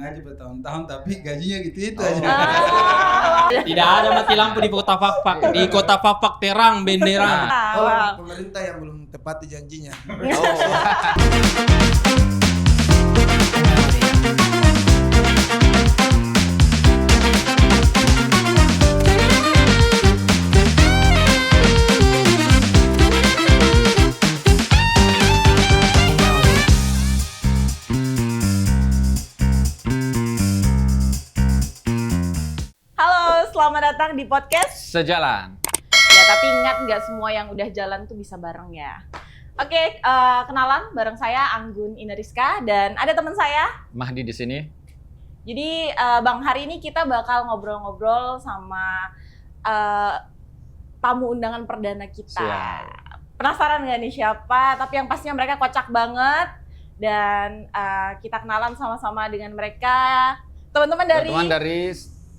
mengaji bertahun-tahun tapi gajinya gitu-gitu aja. Tidak ada mati lampu di kota Fakfak. Di kota Fakfak terang bendera. Pemerintah yang belum tepati janjinya. Halo, selamat datang di podcast. Sejalan. Ya, tapi ingat nggak semua yang udah jalan tuh bisa bareng ya. Oke, kenalan bareng saya Anggun Ineriska dan ada teman saya. Mahdi di sini. Jadi Bang, hari ini kita bakal ngobrol-ngobrol sama tamu undangan perdana kita. Siap. Penasaran nggak nih siapa? Tapi yang pastinya mereka kocak banget dan kita kenalan sama-sama dengan mereka. Teman-teman dari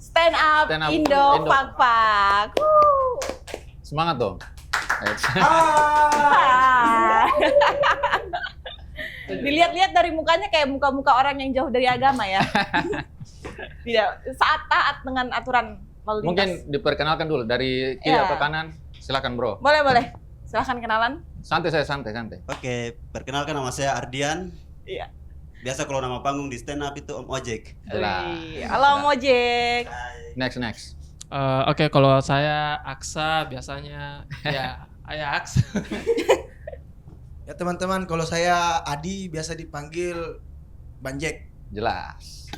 Stand Up Indo Fakfak. Semangat dong. Dilihat-lihat dari mukanya kayak muka-muka orang yang jauh dari agama ya. Tidak, saat taat dengan aturan lalu lintas. Mungkin diperkenalkan dulu dari kiri atau kanan. Silakan bro. Boleh. Silahkan kenalan. Santai. Oke, perkenalkan nama saya Ardian. Iya. Biasa kalau nama panggung di stand up itu Om Ojek. Wih, halo Mojek. Next. Oke, kalau saya Aksa biasanya ya Aks. Ya teman-teman, kalau saya Adi biasa dipanggil Banjek. Jelas.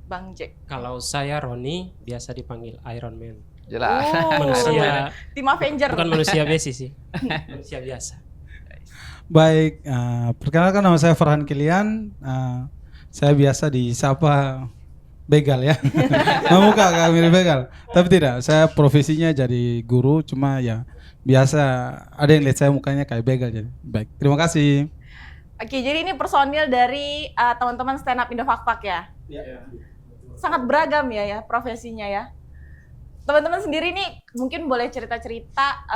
Bang Jack. Kalau saya Roni biasa dipanggil Iron Man. Jelas. Manusia Tim Avenger. bukan manusia besi sih. Manusia biasa. Baik, perkenalkan nama saya Farhan Kilian. Saya biasa disapa begal ya. Muka agak mirip begal, tapi tidak. Saya profesinya jadi guru, cuma ya biasa ada yang lihat saya mukanya kayak begal jadi. Baik, terima kasih. Oke, jadi ini personil dari teman-teman Stand Up Indo Fakfak ya. Sangat beragam ya profesinya ya. Teman-teman sendiri nih mungkin boleh cerita-cerita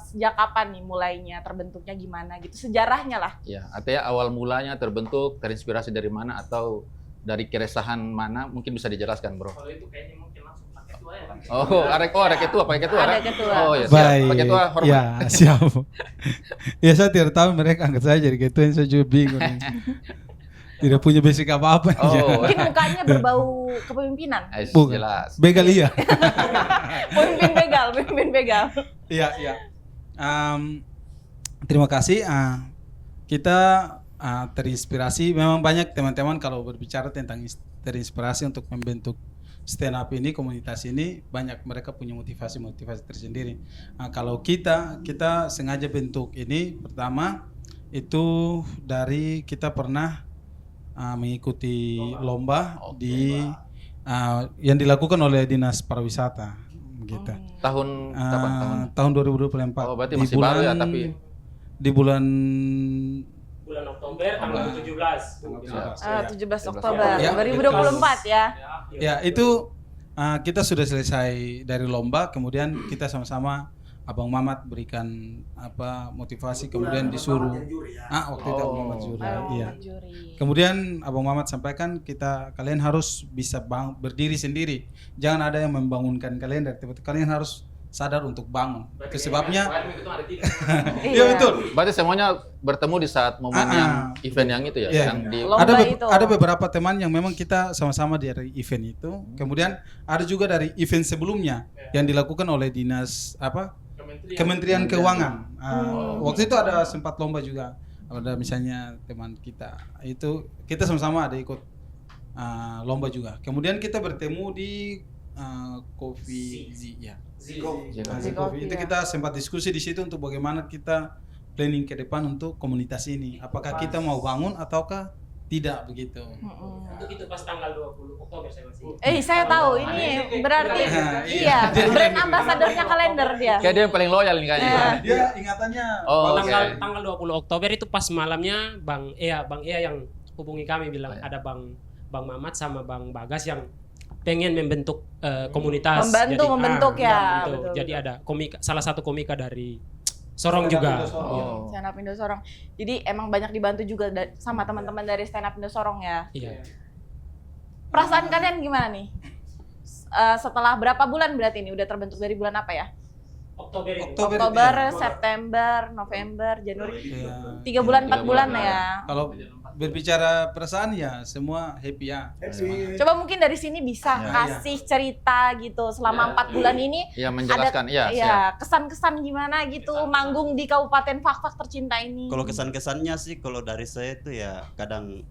sejak kapan nih mulainya, terbentuknya gimana gitu, sejarahnya lah. Ya, artinya awal mulanya terbentuk, terinspirasi dari mana atau dari keresahan mana, mungkin bisa dijelaskan bro. Kalau itu kayaknya mungkin langsung pakai ketua ya. Ada ketua, pakai ketua. Ada ketua. Oh ya, siap. Baik, Pakai ketua hormat. ya siap. Ya saya tidak tahu mereka angkat saya jadi ketua, saya juga bingung. Tidak punya basic apa-apa. Oh. Mungkin mukanya berbau kepemimpinan. Bukan. Jelas. Begal iya. Pemimpin begal. Iya. Terima kasih. Kita terinspirasi. Memang banyak teman-teman kalau berbicara tentang terinspirasi untuk membentuk stand up ini, komunitas ini, banyak mereka punya motivasi tersendiri. Kalau kita sengaja bentuk ini, pertama itu dari kita pernah mengikuti lomba di yang dilakukan oleh Dinas Pariwisata gitu. Tahun kapan? Tahun 2024. Oh, berarti masih baru ya, tapi di bulan Oktober tanggal 17. 17 Oktober Ya, 2024 ya. Ya, itu kita sudah selesai dari lomba, kemudian kita sama-sama Abang Mamat berikan motivasi, kemudian disuruh waktu itu Abang Mamat juri. Iya. Kemudian Abang Mamat sampaikan kalian harus bisa berdiri sendiri. Jangan ada yang membangunkan kalian dari tempat. Kalian harus sadar untuk bangun. Itu sebabnya. Iya betul. berarti semuanya bertemu di saat momen yang event yang itu ya, Iya. yang di Lomba itu. Ada beberapa teman yang memang kita sama-sama dari event itu. Kemudian ada juga dari event sebelumnya yang dilakukan oleh dinas Kementerian Keuangan. Waktu itu ada sempat lomba juga. Ada misalnya teman kita itu kita sama-sama ada ikut lomba juga. Kemudian kita bertemu di Coffee Z ya. Coffee, Itu ya. kita sempat diskusi di situ untuk bagaimana kita planning ke depan untuk komunitas ini. Apakah kita mau bangun ataukah tidak begitu. Untuk itu pas tanggal 20 Oktober saya masih. Saya tahu ini berarti iya, brand ambassadornya kalender dia. kayak dia yang paling loyal nih kayaknya. Dia ingatannya Oh, oke. Tanggal 20 Oktober itu pas malamnya Bang Ea yang hubungi kami bilang ada Bang Mamat sama Bang Bagas yang pengen membentuk komunitas. Membentuk ya. Betul. Betul, Jadi betul. ada salah satu komika dari Sorong juga. Oh. Stand Up Indo Sorong. Jadi emang banyak dibantu juga sama teman-teman dari Stand Up Indo Sorong ya. Iya. Perasaan kalian gimana nih? Setelah berapa bulan berarti ini? Udah terbentuk dari bulan apa ya? Oktober ini. Oktober, September, November, Januari. Ya. 3 bulan, 4 bulan bulan. ya. Kalau berbicara perasaan ya semua happy ya. Coba mungkin dari sini bisa Ya. kasih cerita gitu selama 4 bulan ini. Ya menjelaskan, ada, ya, ya kesan-kesan gimana gitu manggung di Kabupaten Fakfak tercinta ini. Kalau kesan-kesannya sih kalau dari saya itu ya kadang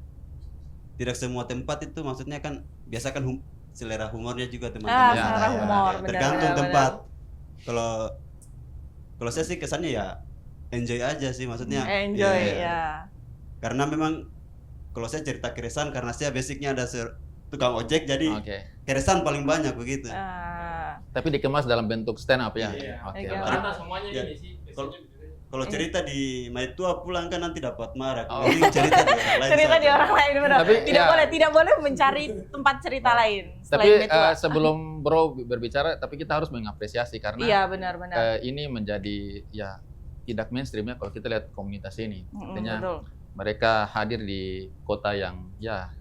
tidak semua tempat itu maksudnya kan biasa kan selera humornya juga teman-teman. Ya, selera ya, humor, ya. benar, Tergantung benar, tempat. Kalau saya sih kesannya ya enjoy aja sih maksudnya. Enjoy Iya. ya. Karena memang kalau saya cerita keresahan karena saya basicnya ada tukang ojek jadi Oke. keresahan paling banyak begitu. Tapi dikemas dalam bentuk stand up ya. Iya. Oke. Iya. baik. Karena semuanya Ya. ini sih. Kalau cerita di Maitua pulang kan nanti dapat marah. Oh. Mending cerita di orang lain. Cerita saja. di orang lain benar. Tapi, Tidak boleh mencari tempat cerita lain Tapi selain Metua. sebelum Bro berbicara, tapi kita harus mengapresiasi karena Iya benar-benar. ini menjadi ya tidak mainstream ya kalau kita lihat komunitas ini. Artinya Betul. mereka hadir di kota yang ya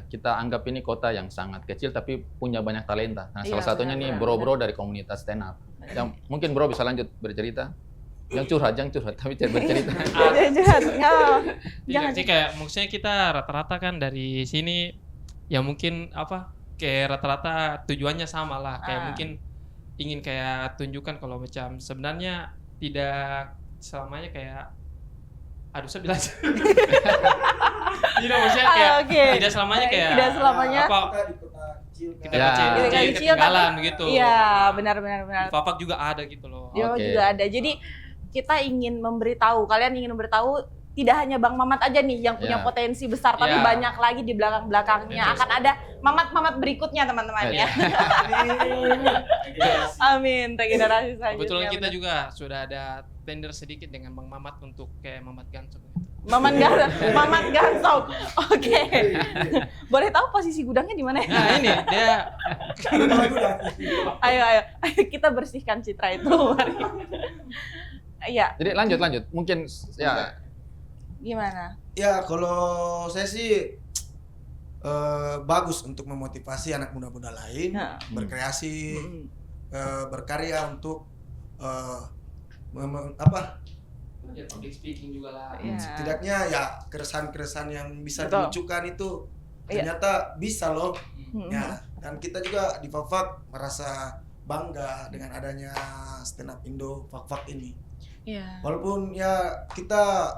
kita anggap ini kota yang sangat kecil tapi punya banyak talenta. Nah, Iya, salah satunya nih benar, bro-bro dari komunitas stand up. Yang mungkin Bro bisa lanjut bercerita. Yang curhat tapi tidak bercerita. Jahat. Oh, Tidak jangan. sih, kayak maksudnya kita rata-rata kan dari sini ya mungkin kayak rata-rata tujuannya sama lah, kayak mungkin ingin kayak tunjukkan kalau macam sebenarnya tidak selamanya kayak aduh saya bilang tidak maksudnya kayak Oke. tidak selamanya kayak Tidak selamanya. apa di kota kecil kan. kita Ya. kecil, Kecil, kecil, kecil, ketinggalan tapi- gitu. Iya, benar-benar. Di Fapak juga ada gitu loh. Dia Oke. juga ada. Jadi kita ingin memberitahu, kalian ingin memberitahu tidak hanya Bang Mamat aja nih yang punya Ya. potensi besar, tapi Ya. banyak lagi di belakang-belakangnya. Betul. Akan ada Mamat-Mamat berikutnya teman-teman ya. Amin, regenerasi selanjutnya. Kebetulan kita benar. juga sudah ada tender sedikit dengan Bang Mamat untuk kayak Mamat Gansong gitu. Mamat Gansong. Oke. Boleh tahu posisi gudangnya di mana ya? Nah ini dia Ayo kita bersihkan citra itu. Mari. Iya, Jadi lanjut. Mungkin ya gimana? Ya kalau saya sih bagus untuk memotivasi anak muda-muda lain Nah. berkreasi, berkarya untuk ya, public speaking juga lah. Iya. setidaknya ya keresahan-keresahan yang bisa Betul. dilucukan itu Iya. ternyata bisa loh. Hmm. Ya, dan kita juga di Fakfak merasa bangga dengan adanya stand up Indo Fakfak ini. Iya. Walaupun ya kita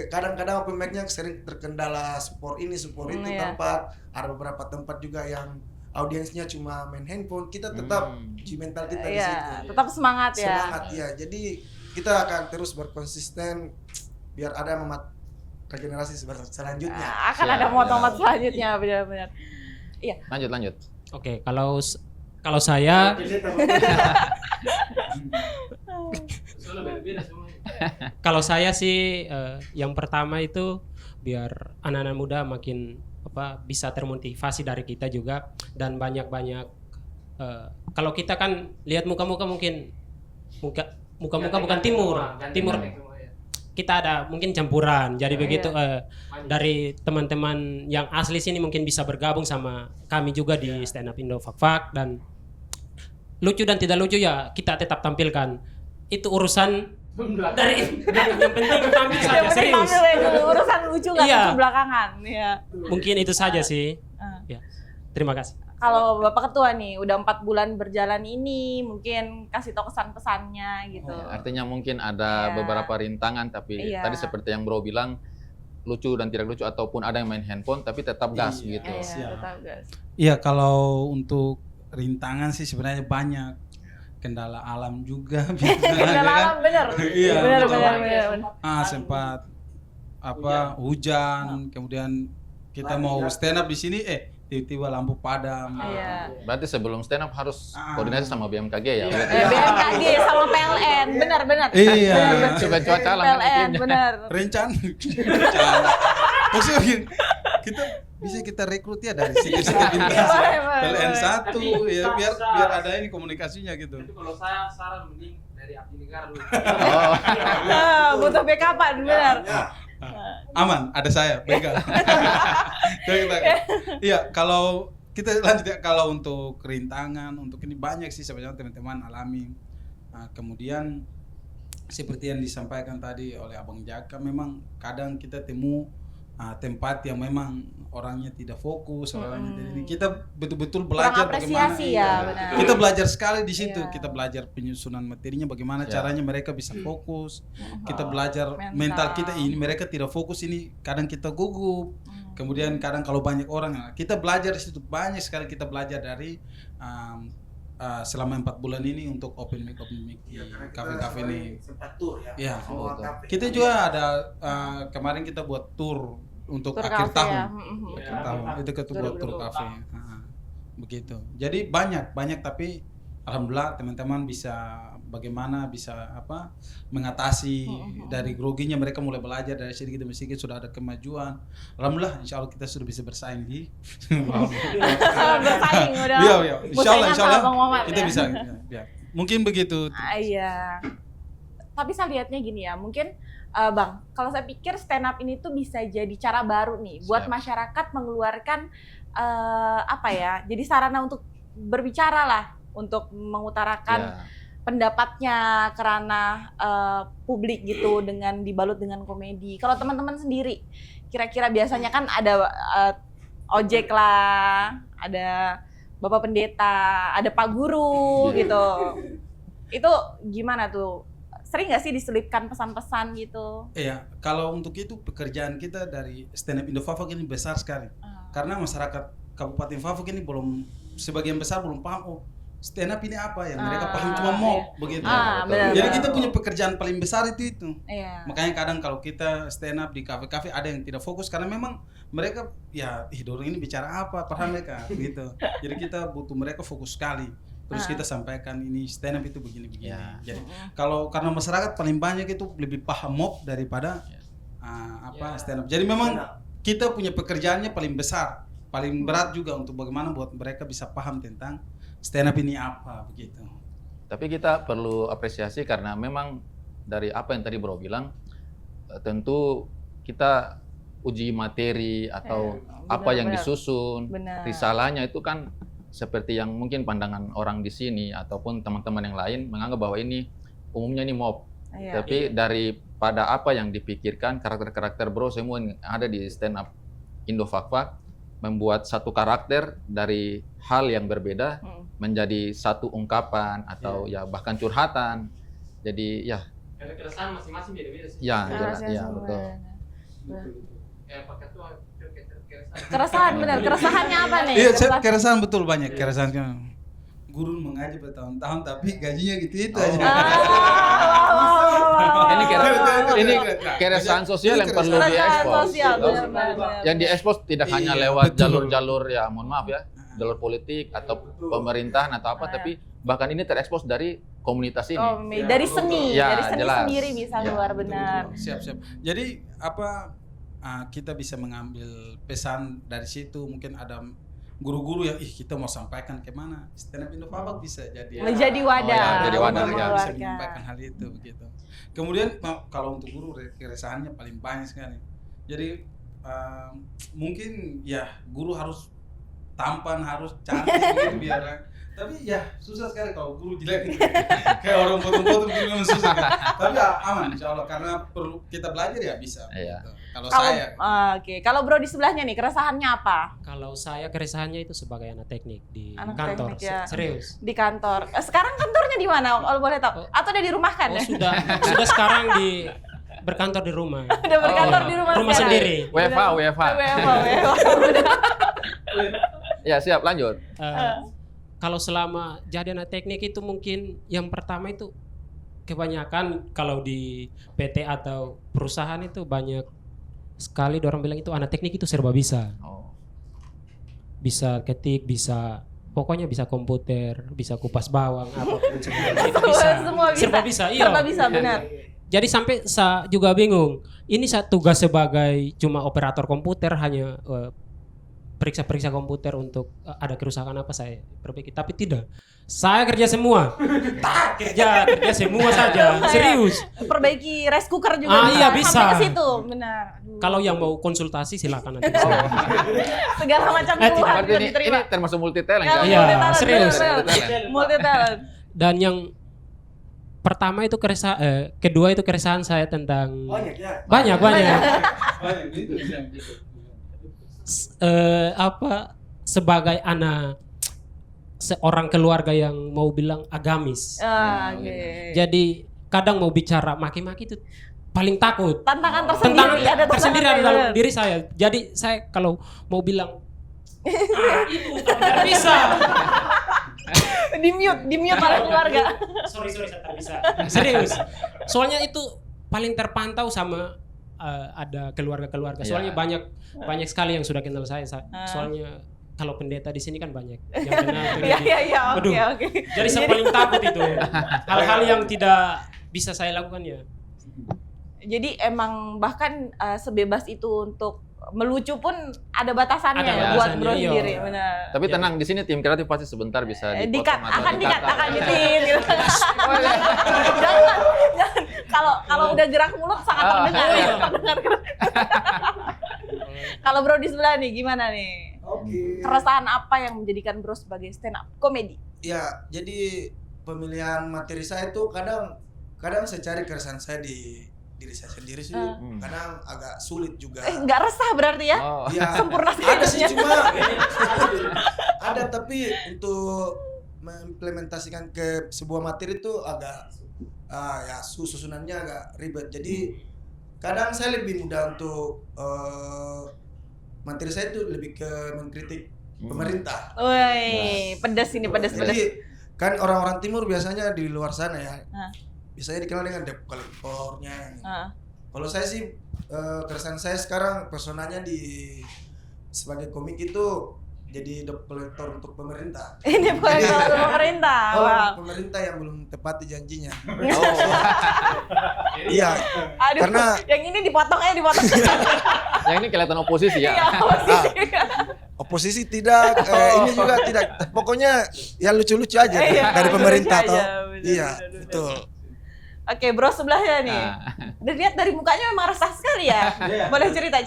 kadang-kadang open mic-nya sering terkendala support ini support itu Iya. tempat, ada beberapa tempat juga yang audiensnya cuma main handphone, kita tetap uji mental kita di situ. Iya, tetap semangat ya. Semangat ya. Jadi kita akan terus berkonsisten biar ada Mamat regenerasi selanjutnya. Nah, akan Siap, ada momen-momen ya. selanjutnya benar-benar. lanjut. Oke, kalau saya kalau saya sih yang pertama itu biar anak-anak muda makin bisa termotivasi dari kita juga dan banyak-banyak kalau kita kan lihat muka-muka mungkin muka-muka bukan timur kita ada mungkin campuran jadi begitu dari teman-teman yang asli sini mungkin bisa bergabung sama kami juga di Stand Up Indo Fakfak dan lucu dan tidak lucu ya kita tetap tampilkan itu urusan dari yang penting tampil saja Yang penting serius tampil ya dulu, urusan lucu nggak Iya. lucu belakangan. Iya. mungkin itu saja sih Ah. ya terima kasih. Kalau Bapak Ketua nih udah 4 bulan berjalan ini mungkin kasih tahu kesan-pesannya gitu. Artinya mungkin ada Iya. beberapa rintangan tapi Iya. tadi seperti yang Bro bilang lucu dan tidak lucu ataupun ada yang main handphone tapi tetap gas Iya. gitu. Iya, tetap gas. Iya, kalau untuk rintangan sih sebenarnya banyak. Kendala alam juga biasa, Kendala ya kan? alam bener. Iya, bener, betul. bener. Sempat hujan, kemudian kita mau stand up di sini tiba-tiba lampu padam. Iya. Berarti sebelum stand up harus koordinasi sama BMKG ya. Iya. berarti. BMKG sama PLN, benar. Iya. Coba cuaca alam kan PLN, iklimnya. benar. Rencana. Maksudnya kita rekrut ya dari situ-situ bintang. Boleh. PLN 1 Tapi ya sa- biar sa- biar ada ini komunikasinya gitu. Itu kalau saya saran mending dari Abdi Negara dulu. Oh. Butuh backupan, benar. Aman, ada saya, begal. Iya, kalau kita lanjut ya. Kalau untuk kerintangan, untuk ini banyak sih sebenarnya teman-teman alami. Kemudian seperti yang disampaikan tadi oleh Abang Jaka, memang kadang kita temu tempat yang memang orangnya tidak fokus, orangnya tidak ini. Kita betul-betul belajar Kurang bagaimana. apresiasi ya, benar. Kita belajar sekali di situ. Iya. Kita belajar penyusunan materinya, bagaimana Iya. caranya mereka bisa fokus. Kita belajar mental kita ini, mereka tidak fokus ini, kadang kita gugup. Kemudian kadang kalau banyak orang, kita belajar di situ banyak sekali. Kita belajar dari selama 4 bulan ini untuk open mic di kafe-kafe ini. Sempat tur ya. Iya, Semua betul. kafe. Kita juga ada kemarin kita buat tour untuk Tur akhir kafe tahun. ya. Akhir tahun itu kita buat tur 2024. kafe. Begitu. Jadi banyak tapi alhamdulillah teman-teman bisa bagaimana bisa mengatasi dari groginya, mereka mulai belajar dari sedikit demi sedikit, sudah ada kemajuan. Alhamdulillah insya Allah kita sudah bisa bersaing di Bersaing udah. Iya, insya Allah Bang Muhammad, kita ya. bisa. Ya. Mungkin begitu. Iya. Tapi saya lihatnya gini ya, mungkin Bang, kalau saya pikir stand up ini tuh bisa jadi cara baru nih buat Siap. masyarakat mengeluarkan jadi sarana untuk berbicara lah, untuk mengutarakan Ya. pendapatnya ke ranah publik gitu dengan dibalut dengan komedi. Kalau teman-teman sendiri, kira-kira biasanya kan ada ojek lah, ada Bapak Pendeta, ada Pak Guru gitu. Itu gimana tuh? Sering nggak sih diselipkan pesan-pesan gitu? Iya, kalau untuk itu pekerjaan kita dari stand up Indo Fafak ini besar sekali. Karena masyarakat Kabupaten Fafak ini belum, sebagian besar belum paham stand up ini apa ya. Mereka paham cuma mob begitu. benar, Jadi benar. kita punya pekerjaan paling besar itu. Iya. Makanya kadang kalau kita stand up di kafe-kafe ada yang tidak fokus karena memang mereka dorong ini bicara apa padahal mereka gitu. Jadi kita butuh mereka fokus sekali. Terus kita sampaikan ini stand up itu begini-begini. Ya. Jadi kalau karena masyarakat paling banyak itu lebih paham mob daripada stand up. Jadi memang kita punya pekerjaannya paling besar, paling berat juga untuk bagaimana buat mereka bisa paham tentang stand up ini apa begitu. Tapi kita perlu apresiasi karena memang dari apa yang tadi Bro bilang, tentu kita uji materi atau apa yang benar. disusun, Benar. risalahnya itu kan seperti yang mungkin pandangan orang di sini ataupun teman-teman yang lain menganggap bahwa ini umumnya ini mob. Iya. Tapi daripada apa yang dipikirkan, karakter-karakter Bro semua yang ada di stand up Indo Fak-Fak membuat satu karakter dari hal yang berbeda menjadi satu ungkapan atau ya bahkan curhatan. Jadi ya Karena keresahan masing-masing beda-beda sih. ya jelas Rahasia ya semua. betul. Pakai tuh keresahan. Keresahan benar. Keresahannya apa nih? Iya, Keresahan- keresahan betul banyak keresahan. Guru mengaji bertahun-tahun tapi gajinya gitu aja. Ini ini keresahan sosial yang perlu Keresahan diekspos. sosial, Gitu. benar. Yang diekspos tidak hanya Iya, lewat betul. jalur-jalur ya mohon maaf ya, jalur politik atau pemerintahan atau apa, tapi bahkan ini terekspos dari komunitas ini. Dari seni, Ya, dari seni jelas. sendiri bisa Ya, keluar benar. Siap. Jadi kita bisa mengambil pesan dari situ. Mungkin ada guru-guru yang kita mau sampaikan kemana, stand up Indo Fafak bisa jadi Menjadi wadah. Oh, ya, jadi wadah, untuk ya. bisa mengeluarkan. menyampaikan hal itu begitu. Kemudian kalau untuk guru keresahannya paling banyak sekali. Jadi mungkin ya guru harus tampan, harus cantik gitu biar. Tapi ya susah sekali kalau guru jelek gitu. Kayak orang potong-potong gitu memang susah. Tapi ya aman insya Allah karena perlu kita belajar ya bisa. Iya. Gitu. Kalau Kalau saya oke, kalau Bro di sebelahnya nih keresahannya apa? Kalau saya keresahannya itu sebagai anak teknik di Anak kantor, teknik, ya. serius. Di kantor. Sekarang kantornya di mana? Kalau boleh tahu? Atau udah dirumahkan Oh, ya? sudah sekarang berkantor di rumah. Udah berkantor di rumah Rumah sekarang? sendiri. WFH. WFH. Ya siap lanjut. Kalau selama jadi anak teknik itu mungkin yang pertama itu kebanyakan kalau di PT atau perusahaan itu banyak sekali orang bilang itu anak teknik itu serba bisa. Oh. Bisa ketik, bisa pokoknya bisa komputer, bisa kupas bawang, apapun semuanya itu bisa. Semua bisa. Serba bisa, iya. Serba bisa, benar. Jadi sampai saya juga bingung. Ini saya tugas sebagai cuma operator komputer hanya periksa-periksa komputer untuk ada kerusakan apa saya perbaiki. Tapi tidak, saya kerja semua. kerja semua saja, serius. Perbaiki rice cooker juga Ah, bisa. iya, bisa. Sampai ke situ, benar. Aduh. Kalau yang mau konsultasi silakan nanti. Segala macam tidak. keluhan Berarti juga ini diterima. termasuk multi talent Ya, kan? Iya, multi-talent, serius. benar-benar. Multi-talent. Dan yang pertama itu kedua itu keresahan saya tentang Banyak ya. banyak. Banyak gitu. Apa sebagai anak seorang keluarga yang mau bilang agamis. Ah, oke. Jadi kadang mau bicara maki-maki itu paling takut. Tantangan Tantangan tersendiri ada tersendiri ada tantangan dalam diri saya. Jadi saya kalau mau bilang itu tidak bisa. di mute oleh keluarga. Sorry saya tak bisa. Serius. Soalnya itu paling terpantau sama ada keluarga-keluarga. Soalnya Ya. banyak sekali yang sudah kenal saya. Soalnya kalau pendeta di sini kan banyak yang kenal. tuh, Iya jadi- iya iya, oke Aduh. oke. Jadi saya paling takut itu. Hal-hal yang tidak bisa saya lakukan ya. Jadi emang bahkan sebebas itu untuk melucu pun ada batasannya Ada ya buat batasannya, bro iya. sendiri, benar. Tapi tenang, di sini tim kreatif pasti sebentar bisa Dikat, dipotong atau akan dikat, di-cut. akan ditin gitu. jangan. Kalau udah gerak mulut sangat terdengar. iya. Terdengar. Kalau bro di sebelah nih gimana nih? Oke. Keresahan apa yang menjadikan bro sebagai stand up komedi? Ya, jadi pemilihan materi saya itu kadang saya cari keresahan saya di diri saya sendiri sih. Kadang agak sulit juga. Nggak resah berarti ya? Oh. Ya, Sempurna ada sih sekali. cuma ada, tapi untuk mengimplementasikan ke sebuah materi itu agak ya susunannya agak ribet. Jadi kadang saya lebih mudah untuk materi saya itu lebih ke mengkritik pemerintah. Woi, pedas ini pedas. Jadi kan orang-orang timur biasanya di luar sana ya, Nah. biasanya dikenal dengan debt collector-nya. Ah. Kalau saya sih keresahan saya sekarang personanya sebagai komik itu jadi debt collector untuk pemerintah. Ini bukan kalau pemerintah. Oh, Wow. pemerintah yang belum tepati janjinya. Oh. Iya, Aduh, karena yang ini dipotong. Yang ini kelihatan oposisi ya. Iya, posisi. oposisi tidak, ini juga tidak. Pokoknya ya lucu-lucu aja Iya, dari pemerintah lucu toh. aja, bener, Iya, bener, betul. Oke, bro sebelahnya nih. Nah. Udah lihat dari mukanya memang resah sekali ya. Boleh cerita.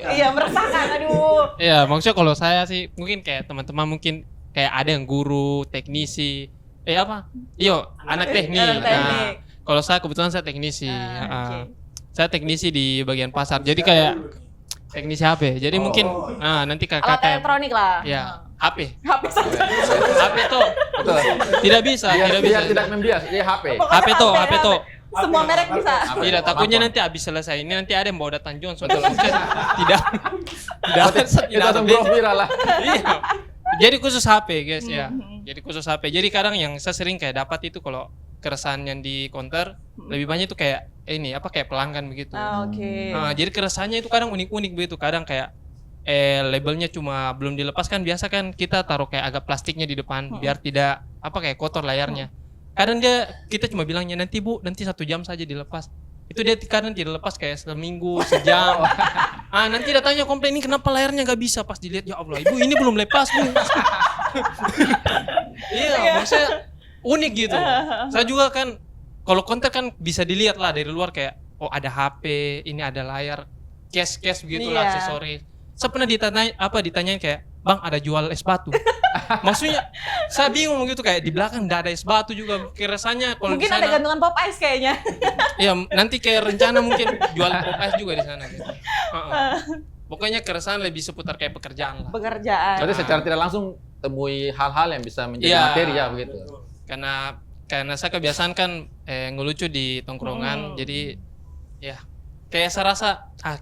Iya, meresahkan. Aduh. Iya, maksudnya kalau saya sih mungkin kayak teman-teman mungkin kayak ada yang guru, teknisi, apa? Iyo, anak teknik. Anak teknik. Kalau saya kebetulan saya teknisi. Oke. Saya teknisi di bagian pasar. Jadi kayak teknisi HP. Jadi mungkin nanti Alat kakak elektronik lah. ya HP. HP saja. HP tuh Betul. tidak bisa, Biar, tidak bisa. biar tidak membias, dia HP. HP tuh. Semua merek bisa. Tidak, takutnya nanti habis selesai ini nanti ada yang bawa datang Johnson. Tidak Kita tunggu viral lah. Iya. Jadi khusus HP guys ya. Jadi khusus HP. Jadi kadang yang saya sering kayak dapat itu kalau keresahan yang di counter lebih banyak itu kayak kayak pelanggan begitu. Oke. Nah, jadi keresahannya itu kadang unik-unik begitu. Kadang kayak labelnya cuma belum dilepas kan, biasa kan kita taruh kayak agak plastiknya di depan biar tidak kayak kotor layarnya. Kadang kita cuma bilangnya nanti 1 jam saja dilepas. Itu dia kadang tidak lepas kayak seminggu, sejam. Nanti datanya komplain ini kenapa layarnya nggak bisa, pas dilihat ya Allah ibu ini belum lepas bu. Iya, maksudnya unik gitu. Saya juga kan kalau konter kan bisa dilihat lah dari luar kayak ada HP, ini ada layar, case begitulah, Iya. aksesoris. Saya pernah ditanyain kayak, "Bang, ada jual es batu?" Maksudnya saya bingung gitu, kayak di belakang enggak ada es batu juga. Keresannya kalau di Mungkin ada sana gantungan pop ice kayaknya. ya nanti kayak rencana mungkin jual pop ice juga di sana gitu. Pokoknya keresahan lebih seputar kayak pekerjaan lah. Pekerjaan. Berarti secara tidak langsung temui hal-hal yang bisa menjadi Iya. materi ya begitu. Karena saya kebiasaan kan ngelucu di tongkrongan, jadi ya kayak saya rasa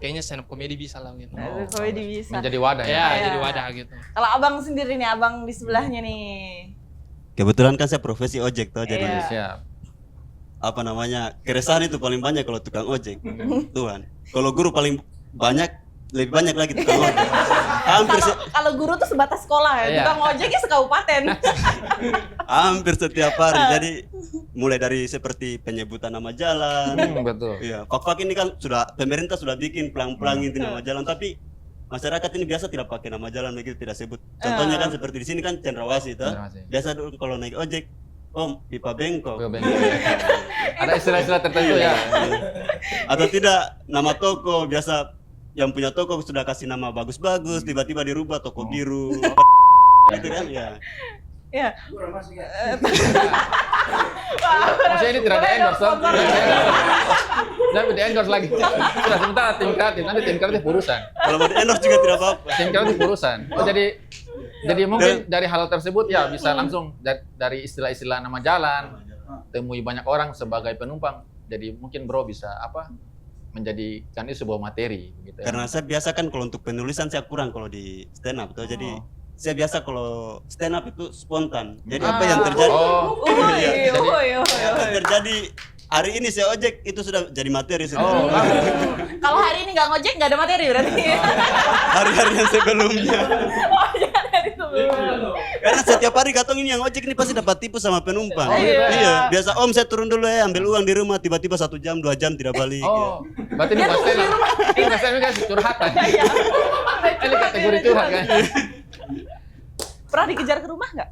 kayaknya stand up comedy bisa lah gitu. Komedi bisa. Menjadi wadah ya. Ya, Iya. jadi wadah gitu. Kalau abang sendiri nih, abang di sebelahnya nih. Kebetulan kan saya profesi ojek toh, jadi Iya. Siap. apa namanya, keresahan itu paling banyak kalau tukang ojek. Tuhan. Kalau guru paling banyak, lebih banyak lagi tukang ojek. Hampir Kalau guru tuh sebatas sekolah ya, Iya. tukang ojeknya sekaupaten. hampir setiap hari. Jadi mulai dari seperti penyebutan nama jalan. Betul. Iya, fak-fak ini kan pemerintah sudah bikin pelang-pelang itu nama jalan, tapi masyarakat ini biasa tidak pakai nama jalan begitu, tidak sebut. Contohnya kan seperti di sini kan Cendrawasih itu. Cendrawasih. Biasa dulu kalau naik ojek, Om, pipa bengkok. Ada istilah-istilah tertentu ya. Atau tidak nama toko biasa yang punya toko sudah kasih nama bagus-bagus, tiba-tiba dirubah toko biru. Gitu kan ya. Ya. Maksudnya ini tidak ada endorse toh? Jangan di endorse lagi. Sudah sementara tim kreatif, nanti tim kreatif urusan. Kalau mau di endorse juga tidak apa-apa. Tim kreatif urusan. Oh, jadi mungkin dari hal tersebut ya bisa langsung dari istilah-istilah nama jalan, temui banyak orang sebagai penumpang. Jadi mungkin bro bisa menjadikan itu sebuah materi gitu. Karena saya biasa kan kalau untuk penulisan saya kurang kalau di stand up tuh. Jadi saya biasa kalau stand up itu spontan. Jadi apa yang terjadi? Apa yang terjadi hari ini saya ojek itu sudah jadi materi sudah. Kalau hari ini nggak ngojek nggak ada materi berarti. Hari-hari yang sebelumnya. Dari sebelumnya. Karena setiap hari katong ini yang ojek ini pasti dapat tipu sama penumpang. Iya. Iya, biasa Om saya turun dulu ya, ambil uang di rumah, tiba-tiba 1 jam 2 jam tidak balik. Oh, berarti ini pasti ini rasanya kan curhatan. Ini kategori curhat kan. Pernah dikejar ke rumah nggak?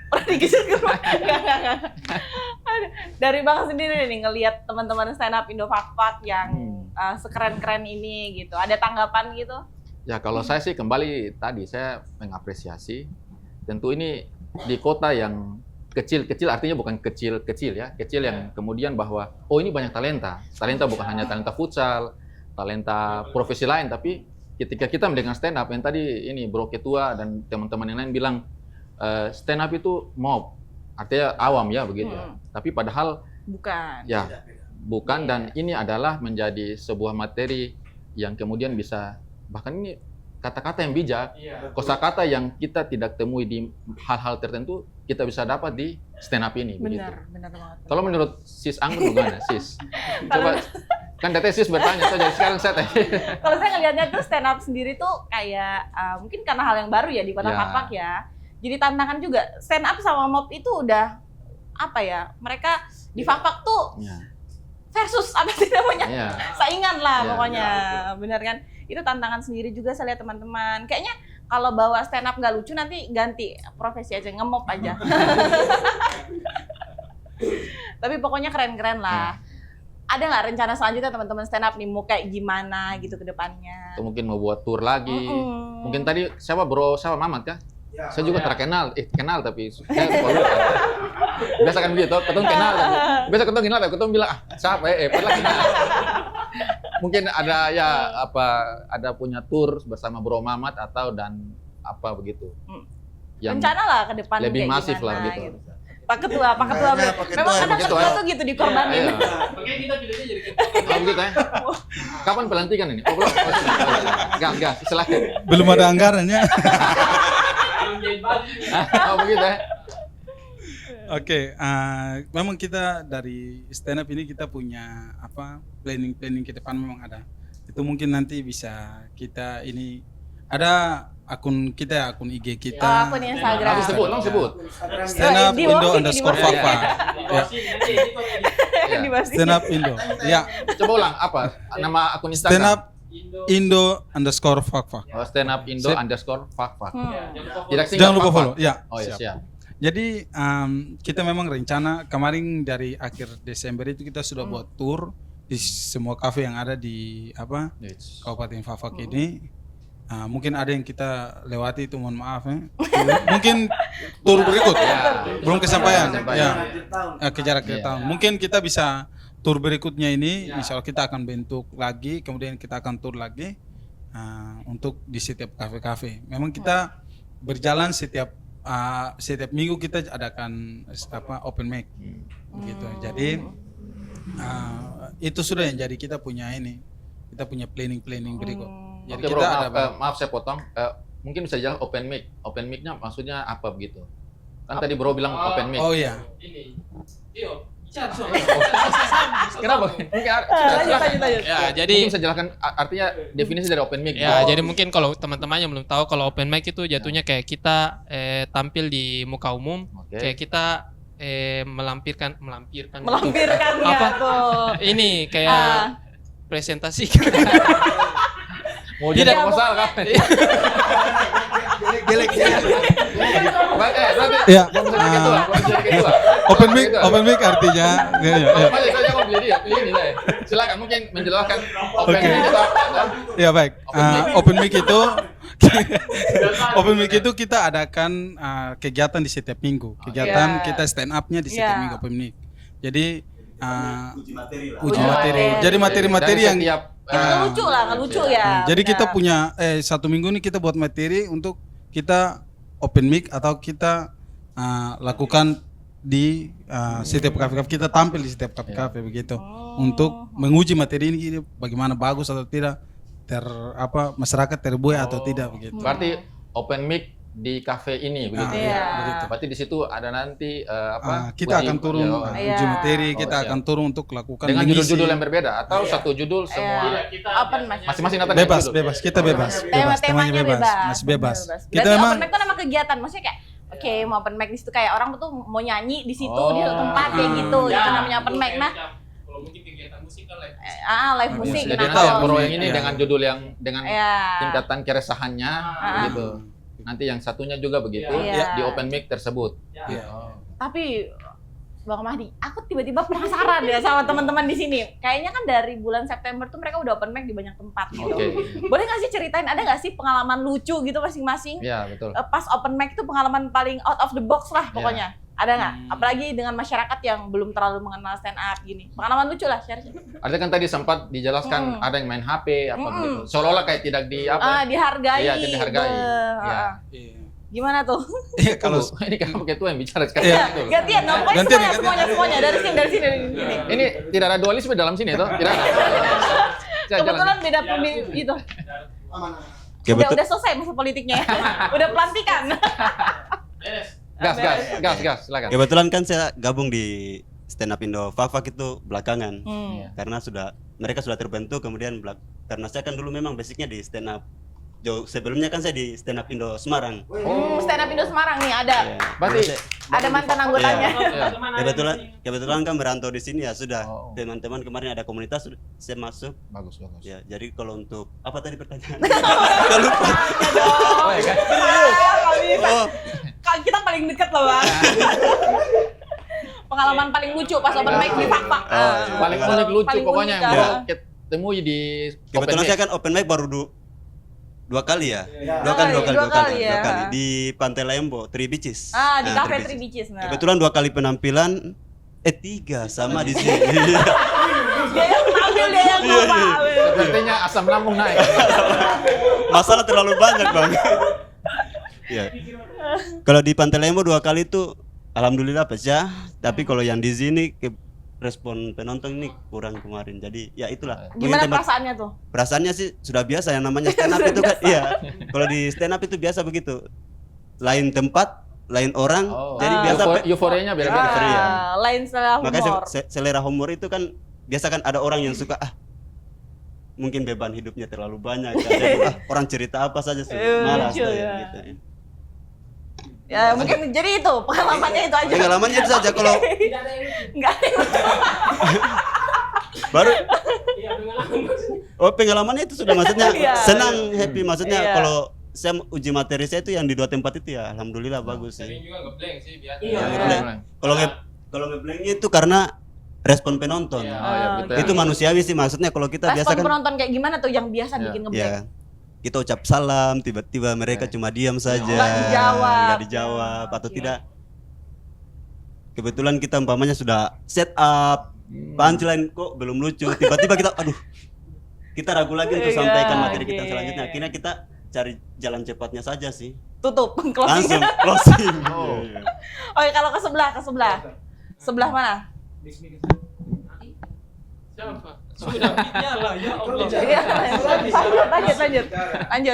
Pernah dikejar ke rumah? Nggak. Dari Bang sendiri nih ngelihat teman-teman stand up Indo Fak yang sekeren-keren ini gitu. Ada tanggapan gitu? Ya kalau saya sih kembali tadi saya mengapresiasi. Tentu ini di kota yang kecil-kecil artinya bukan kecil-kecil ya. Kecil yang kemudian bahwa oh ini banyak talenta. Talenta bukan hanya talenta futsal, talenta profesi lain, tapi ketika kita mendengar stand up yang tadi ini Bro Ketua dan teman-teman yang lain bilang stand up itu mob, artinya awam ya begitu. Tapi padahal bukan. Ya, bukan dan ini adalah menjadi sebuah materi yang kemudian bisa bahkan ini kata-kata yang bijak, kosakata yang kita tidak temui di hal-hal tertentu kita bisa dapat di stand up ini begitu. Benar banget. Kalau menurut Sis Anggun bagaimana, Sis? Coba kan tadi Sis bertanya, jadi sekarang saya tanya. Kalau saya ngelihatnya tuh stand up sendiri tuh kayak mungkin karena hal yang baru ya di kota Fak ya. Jadi tantangan juga stand up sama mob itu udah apa ya? Mereka di Fak tuh versus apa sih namanya? Saingan lah pokoknya. Bener kan? Itu tantangan sendiri juga saya lihat teman-teman. Kayaknya kalau bawa stand up nggak lucu nanti ganti profesi aja, nge-mob aja. Tapi pokoknya keren-keren lah. Ada nggak rencana selanjutnya teman-teman stand up nih mau kayak gimana gitu ke depannya? Atau mungkin mau buat tour lagi. Mungkin tadi siapa Mamat kah? Ya, saya juga terkenal, kenal tapi biasa kan begitu, ketemu kenal tapi biasa ketemu kenal tapi ketemu bilang siapa padahal kenal. Mungkin ada ada punya tour bersama Bro Mamat atau dan apa begitu. Yang rencana lah ke depan lebih masif lah gitu. Pak Ketua. Memang kadang ketua tuh gitu dikorbanin. Makanya kita pilihnya jadi ketua. Oh begitu ya. Kapan pelantikan ini? Oh belum. Enggak, silakan. Belum ada anggarannya. Oh begitu ya. Oke, memang kita dari stand up ini kita punya planning ke depan memang ada. Itu mungkin nanti bisa kita ini ada akun kita, akun IG kita. Akun Instagram. Sebut. Stand up Indo _Fakfa. Stand up Indo. Ya. Coba ulang apa nama akun Instagram? Stand up Indo _Fakfa. Oh, stand up Indo _Fakfa. Jangan lupa follow. Ya. Oh ya siap. Jadi kita memang rencana kemarin dari akhir Desember itu kita sudah buat tour di semua kafe yang ada di Kabupaten Fafak ini. Mungkin ada yang kita lewati itu mohon maaf ya. Mungkin tour berikut belum kesampaian kejar akhir tahun. Mungkin kita bisa tour berikutnya ini insya Allah kita akan bentuk lagi, kemudian kita akan tour lagi untuk di setiap kafe-kafe. Memang kita berjalan setiap minggu kita adakan open mic gitu. Jadi itu sudah yang jadi kita punya planning berikut. Jadi oke, kita bro, maaf saya potong. Mungkin bisa jelas open mic. Open mic-nya maksudnya apa begitu? Kan tadi bro bilang open mic. Oh iya. Ini. Iyo. Kenapa? Mungkin Lanjut. Ya, jadi mungkin bisa jelaskan artinya definisi dari open mic. Ya, jadi mungkin kalau teman-teman yang belum tahu kalau open mic itu jatuhnya kayak kita tampil di muka umum, kayak kita melampirkan apa tuh? Ini kayak presentasi. Mau jadi Iya, proposal kan? Gelek. Berarti Iya. belum jadi ketua, belum jadi ketua. Open mic artinya ya, ya. Masih saja mau pilih dia, pilih ini saya. Silakan mungkin menjelaskan open Oke. mic itu apa. Ya baik. Open mic. Open mic itu open mic itu kita adakan kegiatan di setiap minggu. Kegiatan Iya. kita stand up-nya di setiap Iya. minggu open mic. Jadi Uji materi lah. uji Uji materi. materi. Jadi materi-materi Dari yang setiap, Nggak lucu lah, nggak lucu ya. jadi kita benar. punya 1 minggu ini kita buat materi untuk kita open mic atau kita lakukan di setiap kafe-kafe, kita tampil di setiap kafe-kafe begitu untuk menguji materi ini bagaimana bagus atau tidak, masyarakat terbuai atau tidak begitu. berarti open mic di kafe ini begitu. Iya. begitu. Berarti di situ ada nanti Kita akan turun Iya. uji materi, kita Oh, siap. akan turun untuk lakukan dengan mengisi. judul-judul yang berbeda atau satu judul semua. Open mic. Masing-masing datang Bebas, judul. bebas, kita bebas, bebas, temanya Temanya bebas. masih bebas. Kita Berarti memang open mic itu nama kegiatan, maksudnya kayak oke, mau open mic di situ kayak orang tuh mau nyanyi di situ di satu tempat kayak gitu, itu namanya open mic. Nah, Kalau mungkin kegiatan musikal live. live musik. Jadi Nah, nanti yang kalau pro yang ini Iya. dengan judul yang dengan Iya. tingkatan keresahannya gitu. Nanti yang satunya juga begitu Iya. di open mic tersebut. Iya. Tapi Bang Mahdi, aku tiba-tiba penasaran ya sama teman-teman di sini. Kayaknya kan dari bulan September tuh mereka udah open mic di banyak tempat gitu. Oke. Boleh nggak sih ceritain, ada nggak sih pengalaman lucu gitu masing-masing? Iya, betul. Pas open mic itu pengalaman paling out of the box lah pokoknya. Ada nggak? Apalagi dengan masyarakat yang belum terlalu mengenal stand up gini. Pengalaman lucu lah, share. Ada kan tadi sempat dijelaskan ada yang main HP apa begitu. Seolah-olah kayak tidak di apa? Dihargai. Iya, tidak dihargai. Iya. Gimana tuh? Iya, kalau ini kan ketua yang bicara sekarang. Iya. Gitu. Gantian, no? Pokoknya Gantian, semuanya dari sini. Gini. Ini tidak ada dualisme dalam sini toh? Tidak ada. Saya jalan. Kebetulan beda pemilih gitu. Udah selesai masa politiknya ya. Udah pelantikan. Gas, silakan. Kebetulan kan saya gabung di Stand Up Indo Fak itu belakangan. Karena mereka sudah terbentuk, kemudian karena saya kan dulu memang basicnya di stand up. Jauh sebelumnya kan saya di Stand Up Indo Semarang. Stand up Indo Semarang nih ada. Ya, Berarti Ada mantan anggotanya. kebetulan kan merantau di sini ya sudah. Oh. Teman-teman kemarin ada komunitas saya masuk. bagus. Ya, jadi kalau untuk apa tadi pertanyaan? Oh, ya kan? Nggak bisa. Oh, Kita paling deket loh, Bang. Pengalaman paling lucu pas open mic di Pak. Paling unik lucu Paling pokoknya unik, yang ya. mau temui di kebetulan open saya mic. kan open mic baru dua kali ya. Dua Dua kali ya. kali di Pantai Lembo, Three Beaches. Di Nah, Cafe Three Beaches. Nah. Kebetulan 2 kali penampilan, 3 sama di sini. Dia yang tampil, dia yang lupa. Sepertinya asam lambung naik. Masalah terlalu banyak bang. Ya. Kalau di Pantai Lembo 2 kali itu, alhamdulillah pecah. Tapi kalau yang di sini respon penonton ini kurang kemarin. Jadi ya itulah. Gimana Mungkin perasaannya tuh? perasaannya sih sudah biasa, yang namanya stand up itu kan. Iya. Kalau di stand up itu biasa begitu. Lain tempat, lain orang. Jadi biasa euforianya beda-beda. Euforia. Lain selera Makanya humor. selera humor itu kan biasa kan ada orang yang suka mungkin beban hidupnya terlalu banyak kan. Orang cerita apa saja sih malas lucu, saya, ya. gitu. Ya mungkin jadi itu pengalamannya itu aja. Pengalamannya itu saja kalau Enggak ada yang lucu. baru pengalamannya itu sudah maksudnya Iya. senang, happy maksudnya. Iya. Kalau saya uji materi saya itu yang di 2 tempat itu ya alhamdulillah bagus Sering sih. juga ngeblank sih biasa. Iya. Ngeblank. Kalau ngeblanknya itu karena respon penonton. Oh, ya, betul. Itu manusiawi sih, maksudnya kalau kita biasa Respon kan penonton kayak gimana tuh yang biasa bikin ngeblank? ya kita ucap salam, tiba-tiba mereka cuma diam saja, Nggak dijawab. nggak dijawab atau tidak. Kebetulan kita umpamanya sudah set up, punchline kok belum lucu, tiba-tiba kita kita ragu lagi untuk Iya, sampaikan materi kita oke. selanjutnya. Akhirnya kita cari jalan cepatnya saja sih, Tutup langsung closing. closing. Oh. Iya. Oke, kalau ke sebelah. Sebelah mana? Siapa? Sudah nyala ya Allah. Iya, lanjut.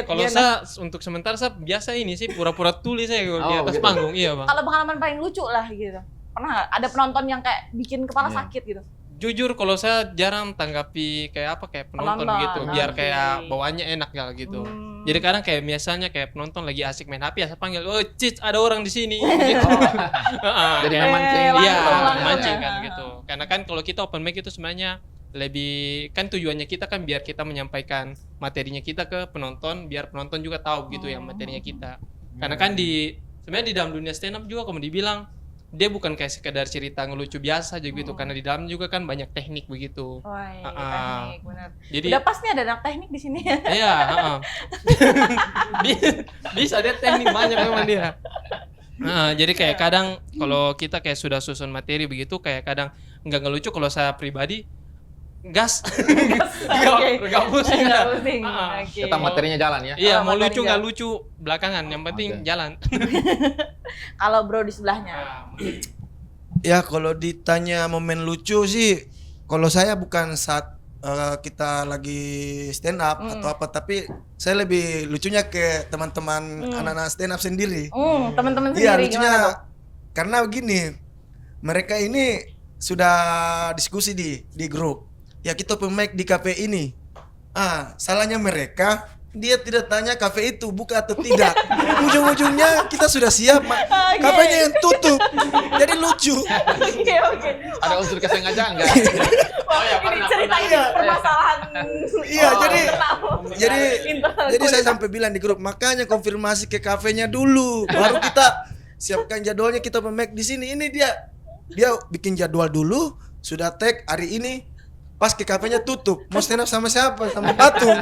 Kalau Gimana? saya untuk sementara saya biasa ini sih pura-pura tulis saya kalau di Oh, atas begitu. panggung, iya bang. Kalau pengalaman paling lucu lah gitu. Pernah nggak ada penonton yang kayak bikin kepala Iya. sakit gitu? Jujur kalau saya jarang tanggapi kayak penonton Penonton, gitu, biar oke. kayak bawaannya enak ya gitu. Jadi kadang kayak biasanya kayak penonton lagi asik main HP ya saya panggil, "Oh, Cic, ada orang di sini." Gitu. Jadi memancing. Iya, langsung mancing ya. kan gitu. Karena kan kalau kita open mic itu sebenarnya lebih kan tujuannya kita kan biar kita menyampaikan materinya kita ke penonton, biar penonton juga tahu gitu yang materinya kita. Karena kan sebenarnya di dalam dunia stand up juga kalau dibilang dia bukan kayak sekedar cerita ngelucu biasa aja gitu, karena di dalam juga kan banyak teknik begitu. Wah, teknik benar. Jadi Udah pas nih ada anak teknik di sini. iya, bisa dia teknik banyak memang dia. Jadi kayak kadang kalau kita kayak sudah susun materi begitu, kayak kadang nggak ngelucu. Kalau saya pribadi gas, nggak pusing. Oke. Kita materinya jalan ya. Iya, Oh, mau materi lucu nggak jalan. lucu belakangan, yang penting jalan. Kalau bro di sebelahnya. Ya kalau ditanya momen lucu sih, kalau saya bukan saat kita lagi stand up atau apa, tapi saya lebih lucunya ke teman-teman anak-anak stand up sendiri. Teman-teman Iya sendiri lucunya gimana tuh? karena begini, mereka ini sudah diskusi di grup. Ya kita pemic di kafe ini. Salahnya mereka, dia tidak tanya kafe itu buka atau tidak. Ujung-ujungnya kita sudah siap, kafenya yang tutup. Jadi lucu. Oke. Ada unsur kesengajaan enggak? Ini ceritain permasalahan. Iya, internal jadi saya sampai bilang di grup, makanya konfirmasi ke kafenya dulu, baru kita siapkan jadwalnya, kita pemic di sini. Ini dia bikin jadwal dulu, sudah tag hari ini. Pas ke kafenya tutup, mau stand up sama siapa? Sama Patung.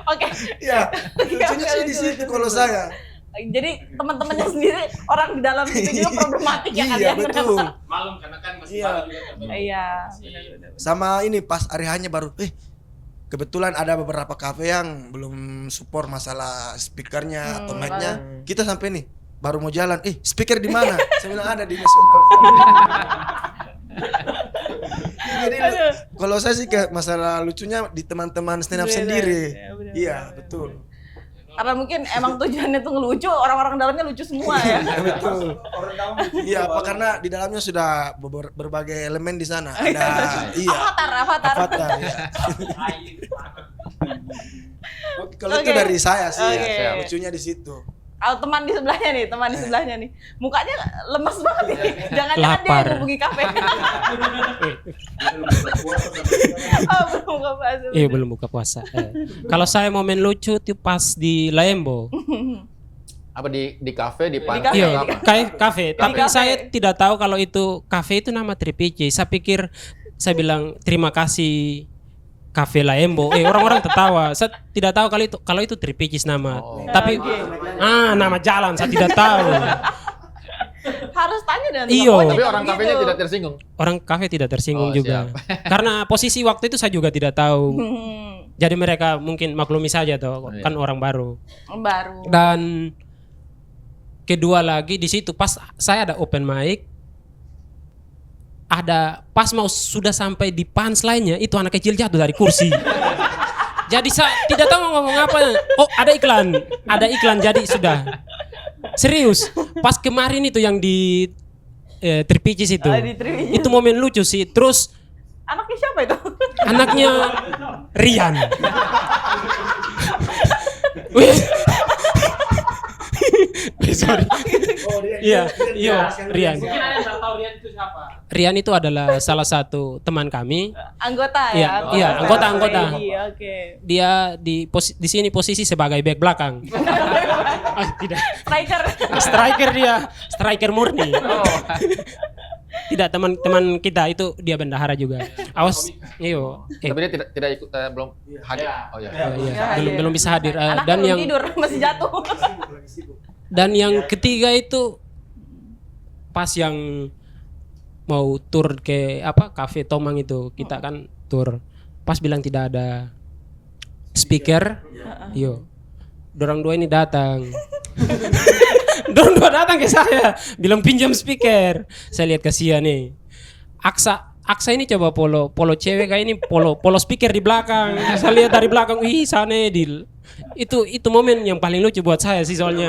Oke. Iya, lucunya sih di situ kalau saya. Jadi teman-temannya sendiri orang di dalam itu juga problematik ya kan Iya ya. betul. Malum karena kan masih Iya. baru juga. Iya, benar-benar. Sama ini pas hari hanya baru, kebetulan ada beberapa kafe yang belum support masalah speakernya atau mic-nya. Kita sampai nih baru mau jalan, speaker di mana? Saya bilang ada di Nasional. Jadi kalau saya sih kayak masalah lucunya di teman-teman stand up Benar. sendiri. Ya, benar, Iya, benar. betul. Karena mungkin emang tujuannya tuh ngelucu, orang-orang dalamnya lucu semua ya. Iya, betul. Iya, apa karena di dalamnya sudah berbagai elemen di sana. Ada avatar, ya. Oke, kalau itu Oke. dari saya sih, Oke. ya, lucunya di situ. Kalau teman di sebelahnya nih, mukanya lemes banget nih. Jangan-jangan dia Lapar. yang hubungi kafe. Belum buka puasa. Iya belum buka puasa. Kalau saya momen lucu tuh pas di Lembo. Apa di kafe, di kafe. pantai Iya, atau apa? kayak kafe. Tapi kafe. saya tidak tahu kalau itu kafe itu nama Tripici. Saya bilang terima kasih Cafe Lembo. Orang-orang tertawa. Saya tidak tahu kalau itu Tripicis nama. Oh. Tapi nama jalan saya tidak tahu. Harus tanya dan Iyo. pokoknya Tapi orang begitu. kafenya tidak tersinggung. Orang kafe tidak tersinggung Oh, juga. Karena posisi waktu itu saya juga tidak tahu. Hmm, Jadi mereka mungkin maklumi saja toh, Iya. kan orang baru. baru. Dan kedua lagi di situ pas saya ada open mic, ada pas mau sudah sampai di punchline-nya itu anak kecil jatuh dari kursi. Jadi saya tidak tahu mau ngomong apa. Oh ada iklan jadi sudah serius. Pas kemarin itu yang di Tripicis itu, Di Tripicis. itu momen lucu sih. Terus Anaknya siapa itu? anaknya Rian. Wih. Sorry. Iya, Rian. Mungkin ada yang tahu Rian itu siapa? Rian itu adalah salah satu teman kami. Anggota Iya, ya? iya, anggota. Iya, oke. Dia di sini posisi sebagai back belakang. Tidak. Striker. Striker murni. Tidak, teman-teman kita itu dia bendahara juga. Awas, iyo. Tapi dia tidak ikut, belum hadir. Oh ya. Iya, belum bisa hadir. Anaknya Dan belum yang tidur, masih jatuh. dan yang ketiga itu pas yang mau tur ke Cafe Tomang itu, kita kan tur. Pas bilang tidak ada speaker, yo. Dorang dua ini datang. Dorang dua datang ke saya, bilang pinjam speaker. Saya lihat kasihan nih. Aksa ini coba polo cewek kayak ini polo speaker di belakang. Saya lihat dari belakang, wih sana Edil. Itu momen yang paling lucu buat saya sih soalnya.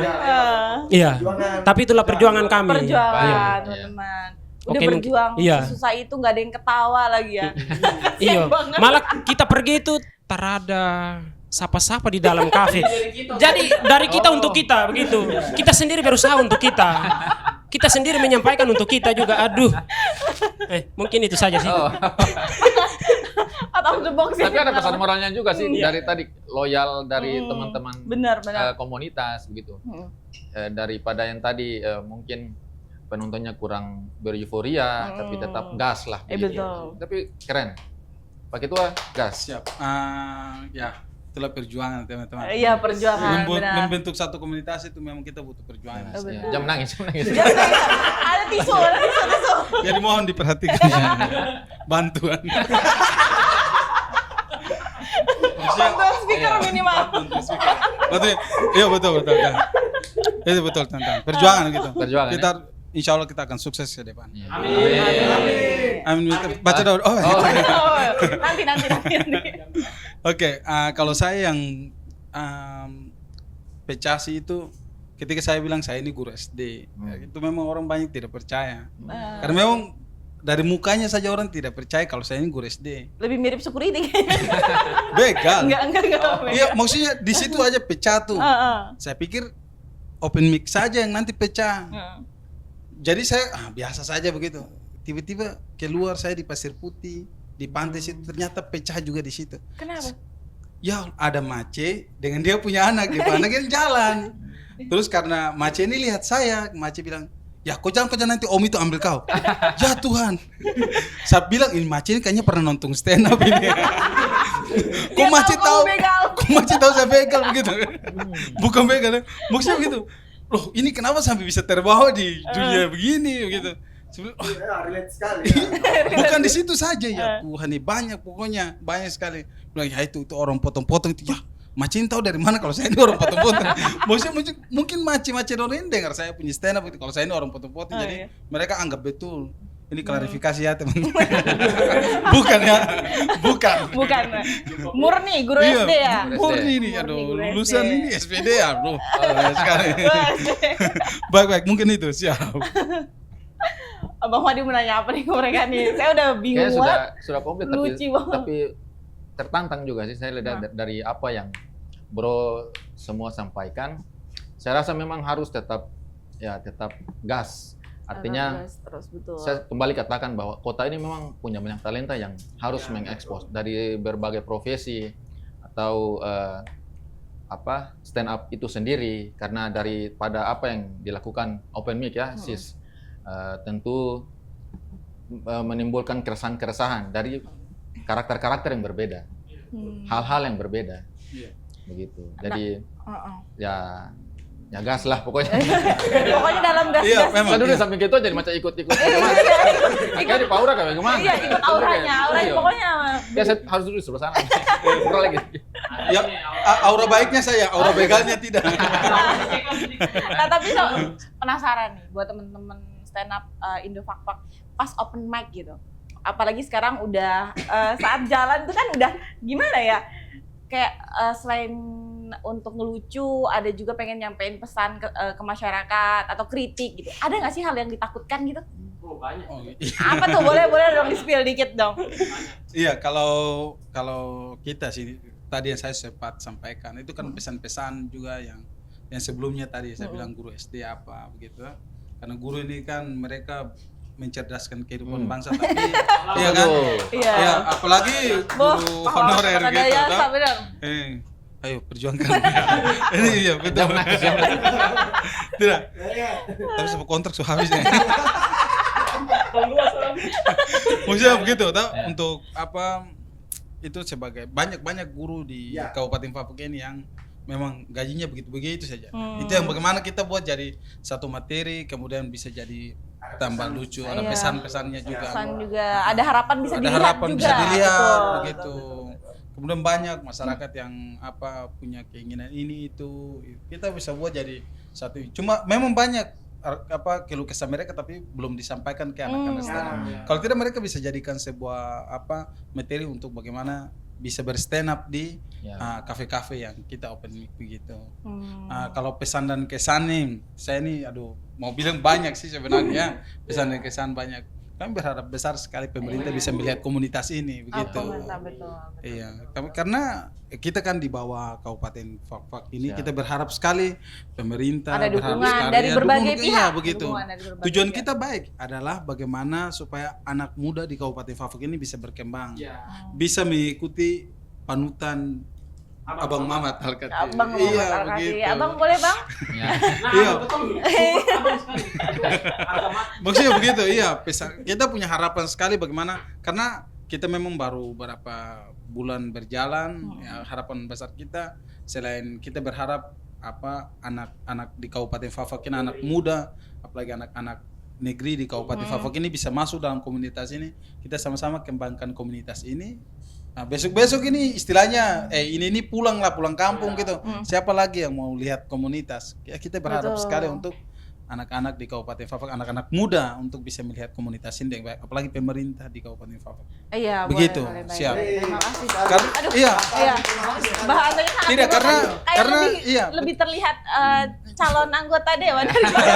Iya. Tapi itulah perjuangan kami. Perjuangan, Iya. teman-teman. Udah Oke, berjuang, iya. susah itu nggak ada yang ketawa lagi ya. Iya. Malah kita pergi itu terada sapa-sapa di dalam kafe. Jadi dari kita untuk kita begitu. Kita sendiri berusaha untuk kita. Kita sendiri menyampaikan untuk kita juga. Aduh. Mungkin itu saja sih. Oh. Out of the box ya. Tapi ada pesan moralnya juga sih Iya. dari tadi, loyal dari teman-teman Benar, benar. komunitas begitu. Hmm. Daripada yang tadi mungkin penontonnya kurang beruforia, tapi tetap gas lah. begitu. Betul. Tapi keren. Pak Ketua, gas. Siap. Ya, itulah perjuangan teman-teman. Iya, perjuangan, benar. Membentuk satu komunitas itu memang kita butuh perjuangan. Benar. Ya, jam nangis. Ada tisu, ada tisu. Jadi mohon diperhatikan ya. Bantuan. Bantuan speaker minimal. Betul. Iya betul kan. Itu betul tentang perjuangan gitu. Perjuangan, Kita insya Allah kita akan sukses ke depan. Amin. Amin. Baca doa. Oh, gitu. Nanti. Oke, kalau saya yang pecasi itu ketika saya bilang saya ini guru SD, itu memang orang banyak tidak percaya. Karena memang dari mukanya saja orang tidak percaya kalau saya ini guru SD. Lebih mirip security. Begal. Enggak. Iya, maksudnya di situ aja pecah tuh. Saya pikir open mic saja yang nanti pecah. Jadi saya biasa saja begitu. Tiba-tiba keluar saya di Pasir Putih, di pantai situ ternyata pecah juga di situ. Kenapa? Ya ada Mace dengan dia punya anak, dia punya anak yang jalan. Terus karena Mace ini lihat saya, Mace bilang, ya kau jangan nanti om itu ambil kau. Ya Tuhan. Saya bilang ini Mace ini kayaknya pernah nonton stand up ini. Kok Mace tahu? Kok Mace tahu saya begal begitu? Bukan begal, maksudnya begitu. Loh ini kenapa sampai bisa terbawa di dunia begini begitu? Relate sekali. Bukan di situ saja ya Tuhan, ini banyak pokoknya banyak sekali. Bilang ya itu orang potong-potong itu ya. Macin tahu dari mana kalau saya ini orang potong-potong. Maksudnya mungkin macam-macam orang dengar saya punya stand up gitu. Kalau saya ini orang potong-potong jadi mereka anggap betul. Ini klarifikasi ya teman-teman. Bukan ya. Bukan. Murni guru SD ya. Murni ini aduh lulusan ini SPD ya, bro. Sekali. Baik, mungkin itu siap. Abang Madi menanya apa nih ke mereka nih? Saya udah bingung Kayaknya banget. sudah komplit Lucu banget. tapi tertantang juga sih saya lihat dari apa yang Bro semua sampaikan. Saya rasa memang harus tetap gas. Artinya terus betul. saya kembali katakan bahwa kota ini memang punya banyak talenta yang harus mengekspos dari berbagai profesi atau stand up itu sendiri, karena daripada apa yang dilakukan open mic ya sis tentu menimbulkan keresahan-keresahan dari karakter-karakter yang berbeda, hal-hal yang berbeda, begitu. Jadi ya gas lah pokoknya. Pokoknya dalam gas. Iya, memang. Saya dulu samping itu jadi macam ikut-ikut. Kayak di Paura kayak gimana? Iya, ikut auranya pokoknya. Ya saya harus dulu sebelah sana. Pura lagi. Ya, aura baiknya saya, aura begalnya tidak. Nah, tapi penasaran nih buat temen-temen stand up Indo Fakfak pas open mic gitu. Apalagi sekarang udah saat jalan itu kan udah gimana ya? Kayak selain untuk ngelucu, ada juga pengen nyampein pesan ke masyarakat atau kritik gitu. Ada nggak sih hal yang ditakutkan gitu? Oh, banyak. Apa tuh? Boleh dong di-spill dikit dong. Iya, kalau kita sih tadi yang saya sempat sampaikan itu kan pesan-pesan juga yang sebelumnya tadi saya bilang guru SD apa begitu. Karena guru ini kan mereka mencerdaskan kehidupan bangsa, tapi iya kan? Iya. Ya, apalagi guru honorer gitu kan. Ayo perjuangkan. Ini iya betul. Tidak. Tapi sebuah kontrak sudah habis nih. Maksudnya begitu, untuk apa itu sebagai banyak guru di Kabupaten Papua ini yang memang gajinya begitu-begitu saja. Itu yang bagaimana kita buat jadi satu materi kemudian bisa jadi tambah lucu, ada pesan-pesannya juga. Pesan juga, ada harapan bisa ada dilihat harapan juga. bisa dilihat Betul, begitu. Kemudian banyak masyarakat yang punya keinginan ini itu kita bisa buat jadi satu. Cuma memang banyak keluh kesah mereka tapi belum disampaikan ke anak-anak stand up. Kalau tidak mereka bisa jadikan sebuah materi untuk bagaimana bisa berstand up di kafe-kafe yang kita open mic begitu. Kalau pesan dan kesan nih, saya nih mau bilang banyak sih sebenarnya pesan dan kesan banyak. kami berharap besar sekali pemerintah bisa melihat komunitas ini begitu. Mantap, betul. Iya, karena kita kan di bawah Kabupaten Fak-Fak ini Siap. kita berharap sekali pemerintah Ada berharap dukungan sekali dari ya, berbagai dukung, pihak. iya, begitu. Dukungan dari berbagai Tujuan pihak. kita baik adalah bagaimana supaya anak muda di Kabupaten Fak-Fak ini bisa berkembang, bisa mengikuti panutan Abang Mamat Al-Khatib. Abang Iya, Muhammad Al-Khatib. begitu. Abang boleh bang? Ya. Iya. Maksudnya begitu, iya. Kita punya harapan sekali bagaimana, karena kita memang baru beberapa bulan berjalan, ya, harapan besar kita selain kita berharap anak-anak di Kabupaten Fak-Fak ini, anak muda, apalagi anak-anak negeri di Kabupaten Fak-Fak ini bisa masuk dalam komunitas ini, kita sama-sama kembangkan komunitas ini. Nah, besok-besok ini istilahnya ini pulang kampung gitu. Siapa lagi yang mau lihat komunitas? Ya, kita berharap Betul. sekali untuk anak-anak di Kabupaten Fak-Fak, anak-anak muda untuk bisa melihat komunitas ini dengan baik, apalagi pemerintah di Kabupaten Fak-Fak. Iya, Begitu, boleh, baik. siap. Terima kasih. Karena iya, Iya. Bahasanya sangat Tidak, dewasa. karena- Kayak karena lebih, iya. lebih terlihat calon anggota dewan daripada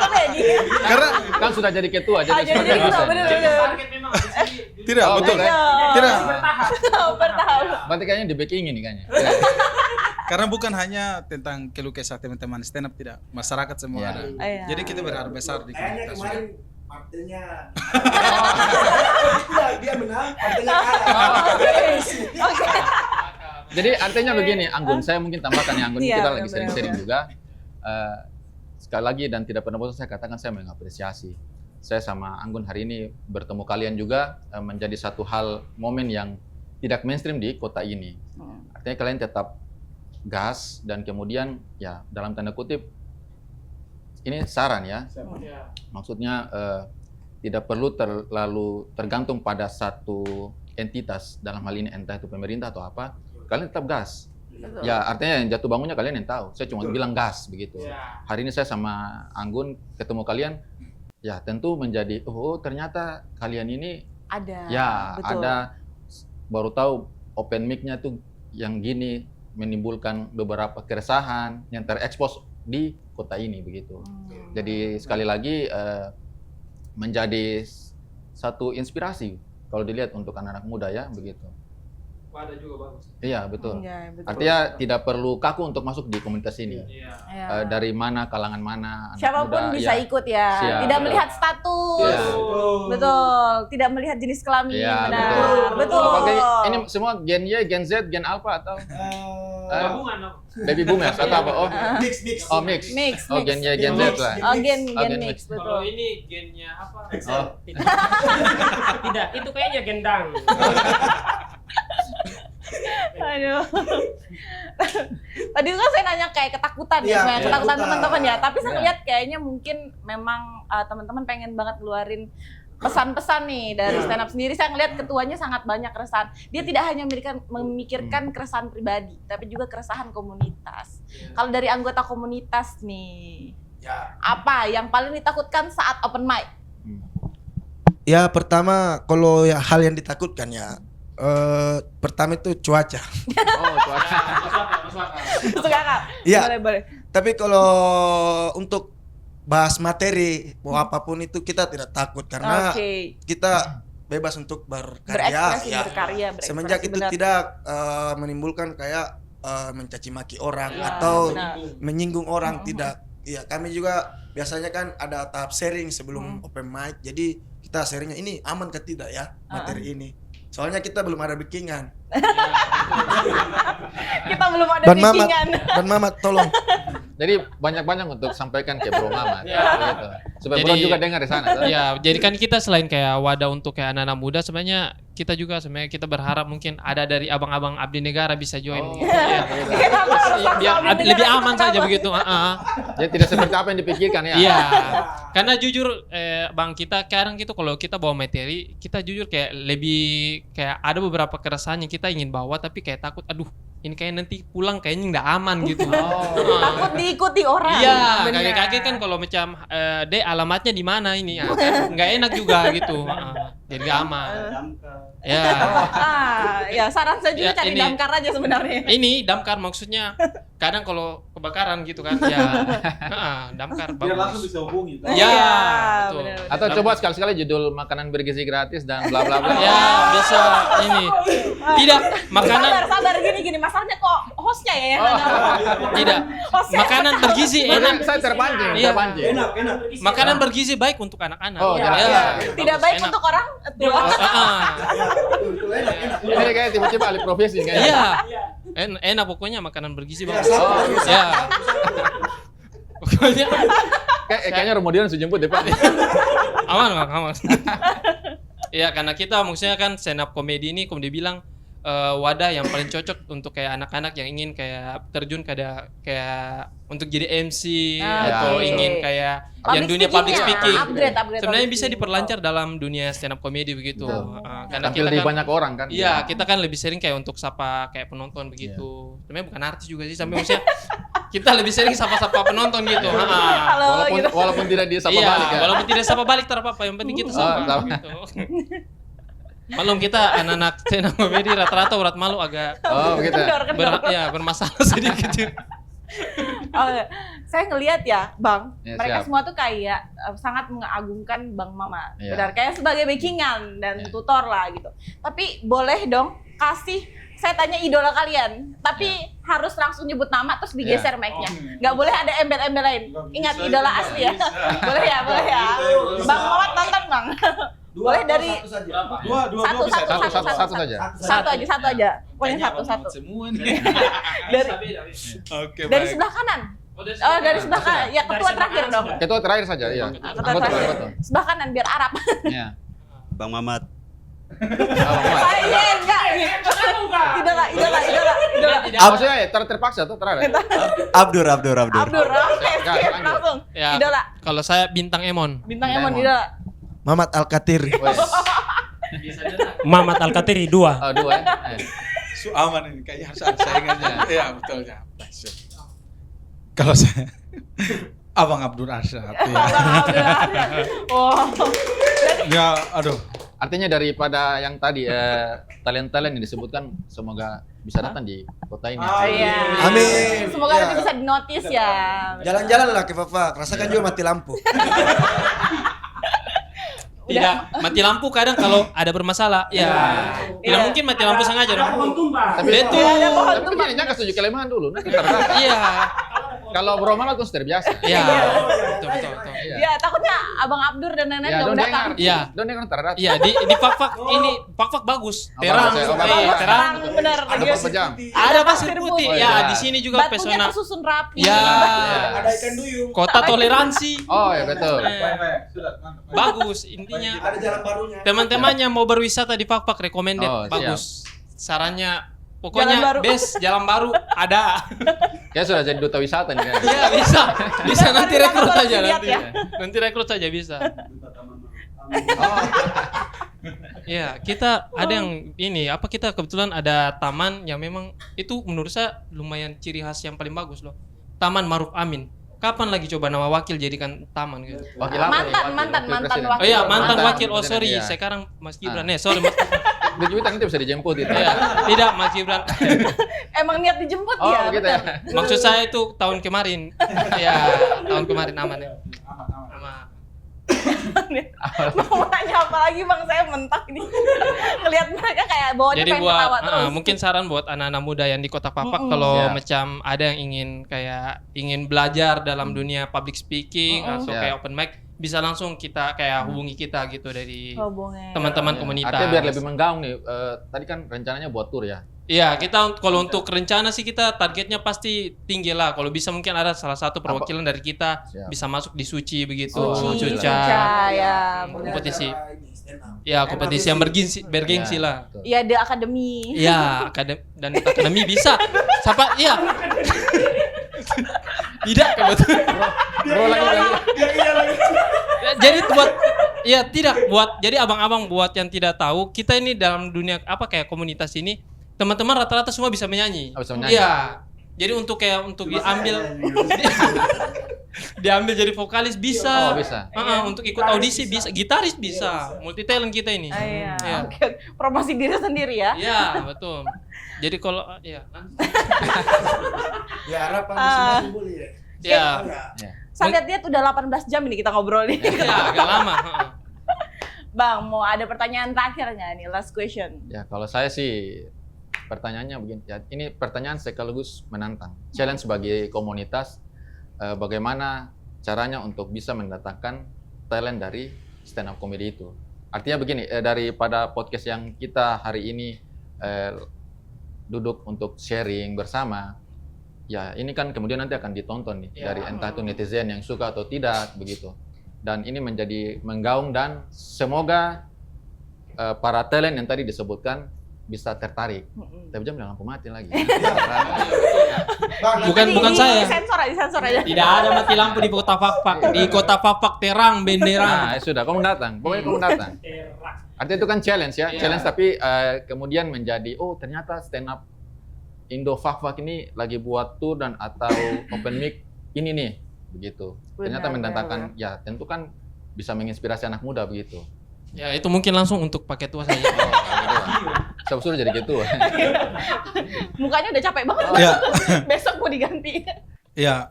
komedi. karena Kan sudah jadi ketua, jadi Jadi seperti itu dosen. benar-benar. tidak Oh, betul. oke. Tidak. Bertahun. Berarti kayaknya di backing ini kayaknya. Karena bukan hanya tentang keluh kesah teman-teman stand up, tidak, masyarakat semua Iya. ada. Iya. Jadi kita berharap besar di Kayaknya komunitas. kemarin partainya Tidak, dia menang, partainya kalah. Oke. Jadi artinya begini, Anggun, saya mungkin tambahkan ya, Anggun, Iya, kita lagi benar-benar. sering-sering juga. Sekali lagi dan tidak pernah bosan saya katakan saya mengapresiasi. Saya sama Anggun hari ini bertemu kalian juga menjadi satu hal momen yang tidak mainstream di kota ini. Artinya kalian tetap gas dan kemudian ya dalam tanda kutip ini saran ya. Maksudnya tidak perlu terlalu tergantung pada satu entitas, dalam hal ini entah itu pemerintah atau apa. Kalian tetap gas. Betul. Ya artinya yang jatuh bangunnya kalian yang tahu. Saya cuma bilang gas begitu. Hari ini saya sama Anggun ketemu kalian, ya tentu menjadi ternyata kalian ini Ada. ya betul. ada, baru tahu open mic-nya tuh yang gini menimbulkan beberapa keresahan yang terekspos di kota ini begitu. Jadi sekali lagi menjadi satu inspirasi kalau dilihat untuk anak-anak muda ya begitu. Wadah juga bagus. Iya betul. Iya, betul. Artinya tidak perlu kaku untuk masuk di komunitas ini. Iya. Dari mana, kalangan mana, anak Siapapun muda, bisa ya. ikut ya. Siap. Tidak melihat status. Iya. Betul. Tidak melihat jenis kelamin. Iya, Benar. betul. Betul. Apakah ini semua Gen Y, Gen Z, Gen Alpha atau Gabungan dong. baby boomers atau apa? Oh, Mix. oh mix. Mix, Oh, mix. Gen Y, Gen Z lah. Oh, gen Gen mix, mix. betul. Kalau ini gennya apa? Oh, Tidak, itu kayaknya gendang. Aduh. Tadi kan saya nanya kayak ketakutan ya, Iya, sebenarnya ketakutan ketakutan. teman-teman ya. Tapi saya Iya. lihat kayaknya mungkin memang teman-teman pengen banget keluarin pesan-pesan nih dari stand up sendiri. Saya ngelihat ketuanya sangat banyak keresahan. Dia tidak hanya memikirkan keresahan pribadi, tapi juga keresahan komunitas. Kalau dari anggota komunitas nih, Ya. apa yang paling ditakutkan saat open mic? Ya pertama kalau ya hal yang ditakutkan ya pertama itu cuaca. oh, cuaca. Suka Kak? Iya. Boleh. Tapi kalau untuk bahas materi mau apapun itu kita tidak takut karena Oke. kita bebas untuk berkarya. Berekspresi, Ya. berkarya, berekspresi, Semenjak itu benar. tidak menimbulkan kayak mencaci maki orang Ya, atau benar. menyinggung orang, tidak. Iya, kami juga biasanya kan ada tahap sharing sebelum open mic. Jadi kita sharingnya ini aman ke tidak ya materi ini. Soalnya kita belum ada backingan. Kita belum ada Dan Mamat, backingan. dan Mamat tolong. Jadi banyak-banyak untuk sampaikan ke Bro Mamat. Iya. Gitu. Supaya Jadi- Bro juga dengar di sana. Tuh. Ya, jadi kan kita selain kayak wadah untuk kayak anak-anak muda, sebenarnya kita juga sebenarnya kita berharap mungkin ada dari abang-abang abdi negara bisa join. Oh. Gitu. Ya. Kenapa harus Biar langsung abdi lebih negara? aman saja Kenapa? begitu. Jadi tidak seperti apa yang dipikirkan ya. Iya. Karena jujur Bang, kita kadang gitu kalau kita bawa materi, kita jujur kayak lebih kayak ada beberapa keresahan yang kita ingin bawa tapi kayak takut, aduh, ini kayak nanti pulang kayaknya nggak aman gitu. Takut diikuti orang. Iya, Benar. kaget-kaget kan kalau macam alamatnya di mana ini, ya, kan nggak enak juga gitu. jadi nggak aman. Damkar. Ya. Ya saran saya juga Ya, cari ini- damkar aja sebenarnya. Ini damkar maksudnya kadang kalau kebakaran gitu kan, ya damkar Biar langsung bagus. bisa hubungi. Ya, Iya, betul. benar. Atau coba sekali-sekali judul makanan bergizi gratis dan bla bla bla. Ya bisa ini. Tidak makanan Sabar gini masalahnya kok hostnya ya yang nanya. tidak Hostnya. makanan bergizi enak. Saya terpancing, Iya. terpancing. Enak. Makanan bergizi baik untuk anak-anak. Oh, Iya, jelas. iya. Tidak bagus, baik enak. untuk orang tua. Ini kayak tiba-tiba alih profesi kayaknya. Iya. Enak pokoknya makanan bergizi bagus. satu, Ya. Pokoknya Kayaknya Romodion sudah jemput depan. aman Bang, aman. Iya, karena kita maksudnya kan stand up comedy ini komedi bilang wadah yang paling cocok untuk kayak anak-anak yang ingin kayak terjun kayak untuk jadi MC atau Oke. ingin kayak yang dunia public speaking. Sebenarnya bisa diperlancar dalam dunia stand up comedy begitu. Karena Tampil kita di kan banyak orang kan. iya, kita kan lebih sering kayak untuk sapa kayak penonton begitu. Sebenarnya bukan artis juga sih, sampai maksudnya kita lebih sering sapa-sapa penonton gitu. Kalau gitu. Walaupun tidak disapa Iya, balik ya. walaupun tidak sapa balik tak apa-apa, yang penting kita sapa sama. gitu. Malum kita anak-anak stand up comedy rata-rata urat malu agak Oh, begitu. ya bermasalah sedikit. Oh, saya ngelihat ya, Bang, Ya, mereka siap. semua tuh kayak sangat mengagungkan Bang Mama. Iya. Benar, kayak sebagai backingan dan Iya. tutor lah gitu. Tapi boleh dong kasih saya tanya idola kalian, tapi harus langsung nyebut nama terus digeser mic-nya. Nggak boleh ada embel-embel lain. Ingat idola asli ya. Boleh ya, boleh ya. Bang Mawat nonton, Bang. Boleh dari satu saja. Dua Satu saja. satu aja. Pokoknya satu. Semua nih. Dari Oke, dari sebelah kanan. Oh, dari sebelah kanan. Ya, ketua terakhir dong. Ketua terakhir saja, iya. Ketua Betul, terakhir. betul. Sebelah kanan biar Arab. Iya. Bang Mamat. Enggak. Idola. Maksudnya ya, terpaksa tuh terakhir. Abdur. Abdur, oke, Enggak, skip, lanjut. langsung. Ya, Idola. kalau saya bintang Emon. Bintang Emon, Emon. idola. Mamat Al-Katir. Wes. Mamat Al-Katiri 2. Oh, dua ya. Aman ini kayaknya harus ada saingannya. Iya, betul ya. Kalau saya Abang Abdur Arsyad. Oh. Ya, aduh. Artinya daripada yang tadi talent-talent yang disebutkan semoga bisa datang di kota ini. Iya. Amin. Semoga Iya. nanti bisa dinotis ya. Jalan-jalan lah ke Fafak, rasakan juga mati lampu. Tidak, mati lampu kadang kalau ada bermasalah. Ya, tidak Iya. mungkin mati lampu sengaja dong. Tapi Betul. Ada pohon Tapi tumbang. kan jangan setuju kelemahan dulu. Nanti ternyata Iya. kalau Bro Mamat tuh terbiasa. Iya. Betul. Ya, takutnya Abang Abdur dan nenek Ya, nggak don't mau datang. dengar. Iya. Don't dengar ternyata. Iya, di Fak-Fak ini Fak-Fak bagus. Oh, Terang, bagus ya. Oh, bagus. terang. Terang, bener. Ada Iya. pasir pejam. putih. Ada pasir pasir putih. putih. Ya, Oh, iya. di sini juga Batunya pesona. tersusun rapi. Ya. Ada ikan duyung. Kota toleransi. Oh ya betul. Sudah, mantap. Bagus intinya. Ada jalan barunya. Teman-teman yang mau berwisata di Fak-Fak recommended, Oh, siap. bagus. Sarannya Jalan pokoknya baru. best jalan baru ada. Ya sudah jadi duta wisata nih kan. Iya, bisa nanti Dari rekrut mana aja baru nanti. dilihat Nanti rekrut aja bisa. Oh, Iya, kita ada yang ini apa kita kebetulan ada taman yang memang itu menurut saya lumayan ciri khas yang paling bagus loh. Taman Maruf Amin. Kapan lagi coba nama wakil jadikan taman gitu? wakil apa nih? Mantan presiden. wakil. Oh iya, mantan Mantan wakil. Oh presiden, sorry, iya. sekarang Mas Gibran. Sorry Mas. Di Twitter nanti bisa dijemput itu. Iya, tidak Mas Gibran. Emang niat dijemput Oh ya, gitu betul. ya. Maksud saya itu tahun kemarin. Ya, tahun kemarin aman ya. Aman. Mau nanya apa lagi Bang, saya mentak ini. Ngelihat mereka kayak bawaannya Jadi pengen buat ketawa terus. mungkin saran buat anak-anak muda yang di Kota Fak-Fak Mm-mm. kalau Siap. macam ada yang ingin belajar dalam dunia public speaking Mm-mm. atau Siap. kayak open mic bisa langsung kita kayak hubungi kita gitu dari Hubungin. teman-teman Ya. komunitas. Artinya biar lebih menggaung nih. Tadi kan rencananya buat tour ya. Iya, kita kalau untuk rencana sih kita targetnya pasti tinggi lah. Kalau bisa mungkin ada salah satu perwakilan dari kita Siap. bisa masuk di Suci begitu. Suci, Cuca. ya. Kompetisi. Ya, kompetisi yang bergengsi Ya, lah. betul. Iya, The Academy. Iya, dan akademi bisa. Siapa? Iya. Tidak kebetulan. Bro lagi. Jadi jadi abang-abang buat yang tidak tahu, kita ini dalam dunia apa kayak komunitas ini teman-teman rata-rata semua bisa menyanyi. Oh, bisa menyanyi. Iya. Jadi untuk diambil jadi vokalis bisa. Oh, bisa. Untuk ikut audisi bisa, gitaris bisa, multi talent kita ini. Iya. Iya. Oke. Promosi diri sendiri ya. Iya, betul. Jadi kalau ya Ya harapan masing-masing boleh ya. ya, Saya lihat udah 18 jam ini kita ngobrol nih. ya agak lama. Bang, mau ada pertanyaan terakhir nggak nih? Last question. Ya, kalau saya sih pertanyaannya begini. Ya, ini pertanyaan sekaligus menantang. Challenge sebagai komunitas, bagaimana caranya untuk bisa mendatangkan talent dari stand up comedy itu. Artinya begini, daripada podcast yang kita hari ini duduk untuk sharing bersama, ya ini kan kemudian nanti akan ditonton nih dari entah itu netizen yang suka atau tidak begitu. Dan ini menjadi menggaung dan semoga para talent yang tadi disebutkan bisa tertarik. Tapi jam udah lampu mati lagi. Bukan saya. Disensor aja. Tidak ada mati lampu di kota Fakfak. Di kota Fakfak terang bendera. Nah, sudah, kamu datang. Pokoknya kamu datang. Artinya itu kan challenge ya. Challenge tapi kemudian menjadi, oh ternyata stand up Indo Fakfak ini lagi buat tour dan atau open mic ini nih. Begitu. Ternyata mendatangkan, ya tentu kan bisa menginspirasi anak muda begitu. Ya itu mungkin langsung untuk paket tua saja. Saya suruh jadi gitu. Mukanya udah capek banget. Ya. Besok mau diganti. Ya,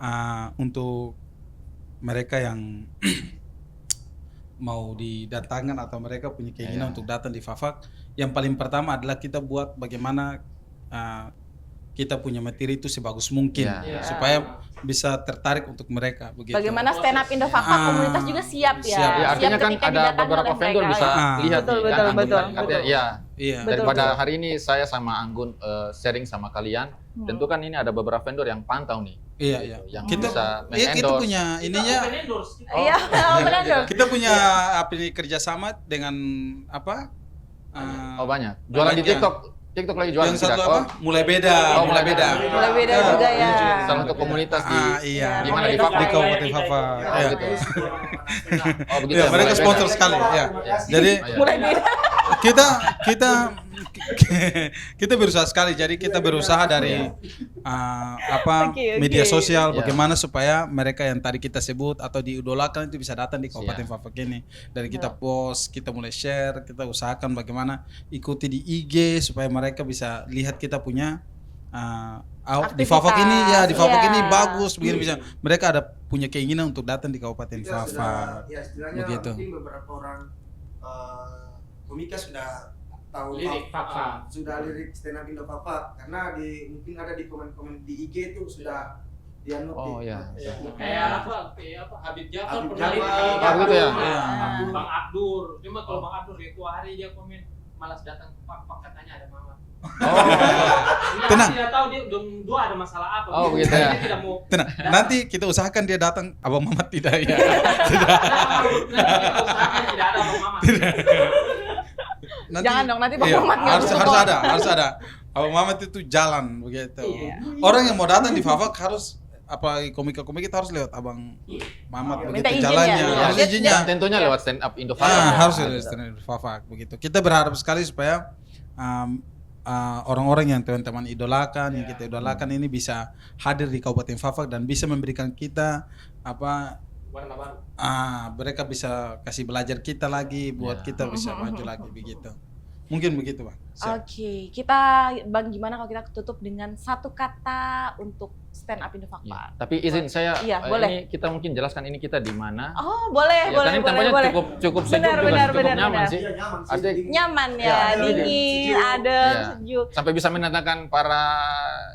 untuk mereka yang mau didatangkan atau mereka punya keinginan untuk datang di Fakfak, yang paling pertama adalah kita buat bagaimana kita punya materi itu sebagus mungkin supaya bisa tertarik untuk mereka begitu. Bagaimana stand up Indo Fakfak komunitas juga siap ya. Siap. Ya, artinya kan ketika ada didatangi beberapa oleh vendor mereka. bisa lihat Betul, nih, betul, kan, betul, Anggun. betul. Ya, Iya. daripada hari ini saya sama Anggun sharing sama kalian, tentu kan ini ada beberapa vendor yang pantau nih. Iya, iya. Yang Kita bisa kita punya ininya. Iya, benar dong. Kita punya kerjasama dengan apa? Oh banyak. Jualan di banyak. TikTok lagi jualan Yang satu tidak? apa? Mulai beda, Oh, mulai beda. Mulai beda juga ya. Salah satu komunitas di Iya. di mana di Di Fakfak. Kabupaten Fakfak. Oh, Iya. gitu. Oh begitu. Iya, ya, mereka mulai sponsor beda. sekali, ya. Jadi Oh, iya. Mulai beda. kita berusaha sekali. Jadi kita berusaha dari Oke. media sosial Iya. bagaimana supaya mereka yang tadi kita sebut atau diidolakan itu bisa datang di Kabupaten Fakfak ini. Dan kita post, kita mulai share, kita usahakan bagaimana ikuti di IG supaya mereka bisa lihat kita punya di Fakfak ini ya, di Fakfak ini bagus begini bisa. Mereka ada punya keinginan untuk datang di Kabupaten Fakfak. Ya istilahnya Begitu. mungkin beberapa orang komika sudah tahu Lirik Fakfak. sudah lirik stand up Indo Fakfak karena mungkin ada di komen-komen di IG itu sudah dia notif. Oh iya. Kayak apa? Habib Jafar Habib pernah Jafar. lihat. Oh, gitu ya? Bang Abdur. Cuma kalau Bang Abdur itu hari dia komen malas datang ke Fakfak katanya ada mama. Tenang. Tidak tahu dia dua ada masalah apa. Oh, begitu ya. Dia tidak mau. Tenang, nanti kita usahakan dia datang. Abang Mamat tidak ya. Nanti kita usahakan tidak ada Bang Mama. Jangan dong, nanti Bang iya, Mamat nggak harus ada. Abang Mamat itu jalan begitu. Iya. Orang yang mau datang di Fakfak harus apa komika-komika kita harus lewat Abang Mamat Minta begitu izin jalannya, ya. harus Dia- izinnya. Dan tentunya lewat stand up Indo Fakfak. Harus ada stand up Fakfak begitu. Kita berharap sekali supaya orang-orang yang teman-teman idolakan, yang kita idolakan ini bisa hadir di Kabupaten Fakfak dan bisa memberikan kita apa Warna baru. mereka bisa kasih belajar kita lagi buat kita bisa maju lagi begitu. Mungkin begitu, Bang. Siap. Oke, kita Bang gimana kalau kita tutup dengan satu kata untuk stand up Indo Ya, Fakfak? tapi izin saya Iya, boleh. ini kita mungkin jelaskan ini kita di mana. Oh, boleh, Ya, boleh, karena ini tempatnya boleh. cukup sejuk Benar, juga, benar, cukup benar, nyaman benar. sih. Iya, nyaman sih. Artinya Nyaman ya, Ya, dingin, sejuk. adem, Iya. sejuk. sampai bisa mendatangkan para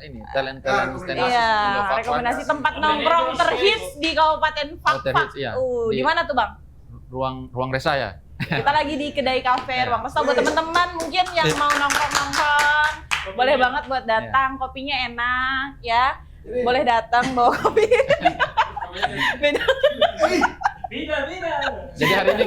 ini talent-talent stand up Iya, Indo Fakfak. rekomendasi tempat nongkrong terhits di Kabupaten Fakfak. terhits, iya. Di Di- mana tuh, Bang? Ruang Resa ya. Kita lagi di kedai kafe Iya. Ruang Resto buat teman-teman mungkin yang mau nongkrong-nongkrong. Boleh banget buat datang, kopinya enak ya. Boleh datang bawa kopi. Beda. Beda. Jadi hari ini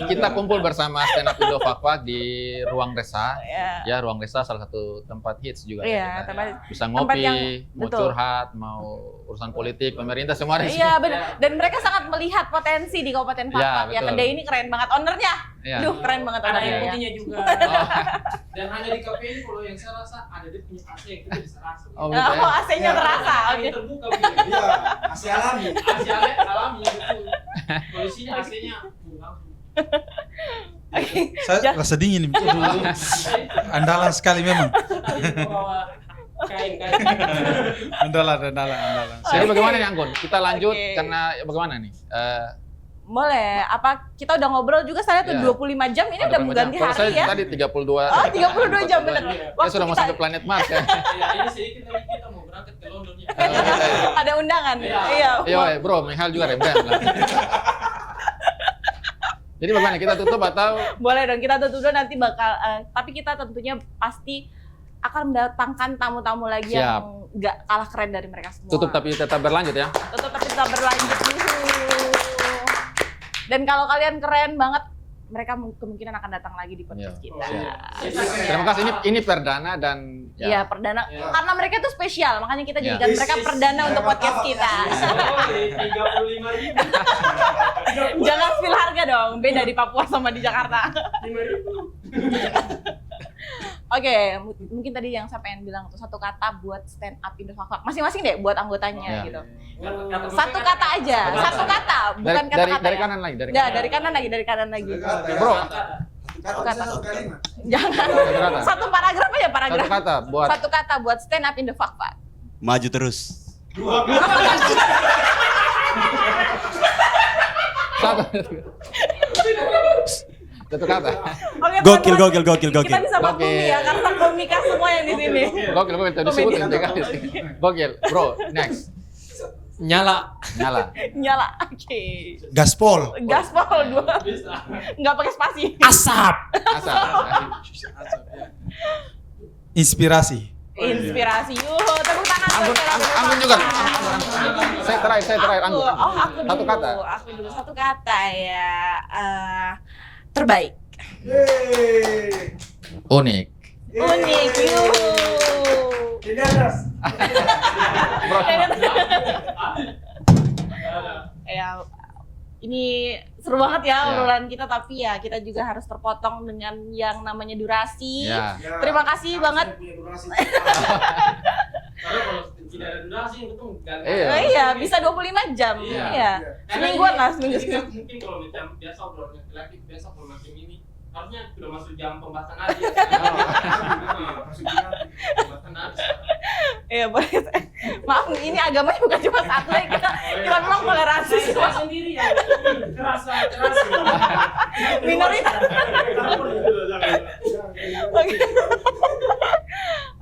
kita kumpul bersama Stand Up Indo Fak-Fak di Ruang Resa. Ya, Ruang Resa salah satu tempat hits juga. Iya, Kita bisa tempat ngopi, yang mau betul. curhat, mau urusan politik, pemerintah semua ada di sini. Iya benar. Dan mereka sangat melihat potensi di Kabupaten Fak-Fak. Ya, betul. kedai ini keren banget ownernya. Iya. Duh, keren banget Ada ownernya yang ya. putihnya juga. Oh, Dan hanya di kafe ini kalau yang saya rasa ada dia punya AC yang kita bisa rasa. oh gitu ya. Oh, AC-nya terasa. Oke. Yang terbuka begini. Iya, masih alami. AC alami betul. Kalau di sini AC-nya langsung. Saya rasa dingin nih. Andalan sekali memang. Bawa kain. Andalan. Jadi bagaimana nih Anggun? Kita lanjut Oke. karena bagaimana nih? Boleh. Apa kita udah ngobrol juga saya tuh Iya. 25 jam ini udah mengganti Kalau saya hari ya. Tadi 32. Oh, 32 jam bener. Saya sudah mau sampai planet Mars ya. Ya, ini sedikit lagi kita mau berangkat ke London ya. Ada undangan. Iya. Iya. Iya, bro, Michael juga rembrandt lah. Jadi bagaimana, kita tutup atau Boleh dong, kita tutup dulu nanti bakal tapi kita tentunya pasti akan mendatangkan tamu-tamu lagi Siap. yang nggak kalah keren dari mereka semua. tutup tapi tetap berlanjut ya? Tutup tapi tetap berlanjut dulu. Dan kalau kalian keren banget, mereka kemungkinan akan datang lagi di podcast Iya. kita. Siap. Terima kasih, ini perdana dan Iya, perdana. Karena mereka itu spesial, makanya kita Iya. jadikan mereka perdana untuk podcast kita. 35.000. Jangan spill harga dong, beda di Papua sama di Jakarta. Oke, mungkin tadi yang saya pengen bilang tuh satu kata buat Stand Up Indo Fak-Fak. Masing-masing deh buat anggotanya Iya. gitu. Satu kata aja, satu kata, bukan kata-kata. dari ya. kanan lagi, dari Nggak, kanan. dari kanan lagi. Bro, Satu kata, satu kalimat. Jangan. Satu kata. Satu paragraf aja, satu paragraf. kata buat Satu kata buat Stand Up Indo Fak-Fak. Maju terus. satu kata. Oke, Gokil, teman-teman. gokil. Kita bisa maklumi Gokil. ya, karena komika semua yang di sini. Gokil, tadi disebutin Gokil, bro, next. Nyala. Nyala. Nyala. Oke. Gaspol. Gaspol 2. Nggak pakai spasi. Asap. Asal. Inspirasi. Inspirasi. Yuh, tepuk tangan. buat Stand Up Indo Anggun juga. Fak-Fak. Saya terakhir, Anggun. Aku Satu dulu. kata. Aku dulu satu kata ya. Terbaik. Yeay. Unik. Unik. Yuh. Ini atas. Ya, ini seru banget ya Ya. obrolan kita, tapi ya kita juga harus terpotong dengan yang namanya durasi. Ya. Terima kasih banget. Karena kalau tidak ada durasi itu enggak. Iya. Oh iya, bisa 25 jam. Iya. Iya. Semingguan lah, seminggu. Ini kan mungkin kalau macam biasa obrolan laki-laki, biasa kalau macam ini harusnya sudah masuk jam pembahasan aja. Pembahasan aja. Iya, boleh. Maaf, ini agamanya bukan cuma satu ya, kita memang toleransi Saya semua. sendiri yang kerasa. Minoritas.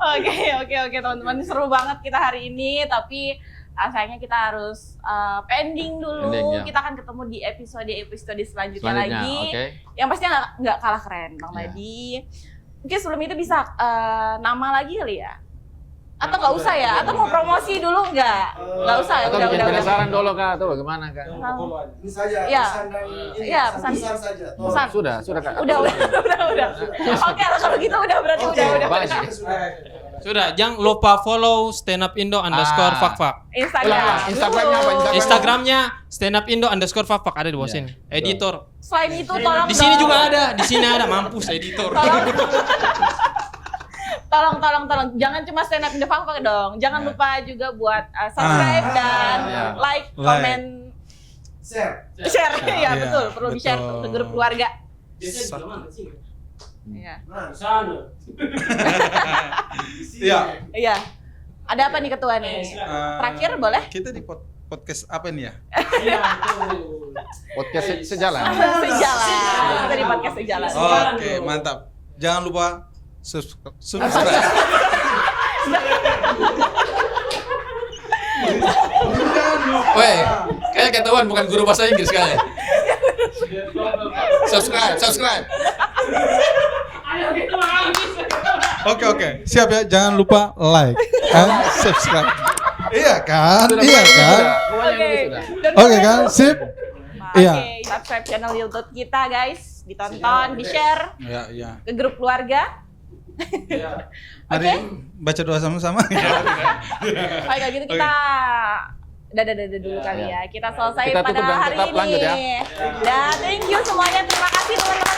Oke, teman-teman, seru banget kita hari ini, tapi sayangnya kita harus pending dulu. Pending, ya. Kita akan ketemu di episode selanjutnya Selanjutnya, lagi. oke. Yang pastinya nggak kalah keren, Bang Ya. Madi. Mungkin sebelum itu bisa nama lagi kali ya? Atau nggak usah ya? Atau mau promosi dulu nggak? Nggak usah ya, Atau bikin udah. penasaran dulu kak, atau bagaimana kak? Ini saja Iya. pesan dan ini. Iya, pesan. Pesan saja. Pesan. Sudah kak. Udah. Oke, kalau gitu udah berarti udah. Bagus. Sudah, jangan lupa follow Stand Up Indo _Fak-Fak. Instagram. Instagramnya apa? Instagramnya Stand Up Indo _Fak-Fak ada di bawah Iya. sini. Editor. Selain itu tolong Di sini dong. juga ada, di sini ada, mampus editor. Tolong. Jangan cuma Stand Up Indo Fak-Fak dong. Jangan lupa juga buat subscribe dan Iya. like, Like. komen, Share. share. Ya, Iya, betul. Perlu di-share betul. ke grup keluarga. Biasanya di mana sih? Iya. Nah, Sana. Iya. Iya. Ada apa nih ketua nih? Terakhir boleh? Kita di podcast apa nih ya? Iya, betul. Podcast sejalan. Sejalan. Kita di podcast sejalan. Oke, mantap. Jangan lupa subscribe. Woi, kayak ketahuan bukan guru bahasa Inggris kayaknya. Subscribe. Ayo kita habis. Oke. Siap ya. Jangan lupa like and subscribe. Iya kan? Iya kan? Semuanya ini sudah. Dan Oke kan? Sip. Iya. Subscribe channel YouTube kita guys, ditonton, di-share Ya. ke grup keluarga. Mari baca doa sama-sama. Oke, kalau gitu kita dadah dulu kali ya. Kita selesai Kita pada tutup dan hari tetap ini. lanjut ya. Dan thank you semuanya. Terima kasih teman-teman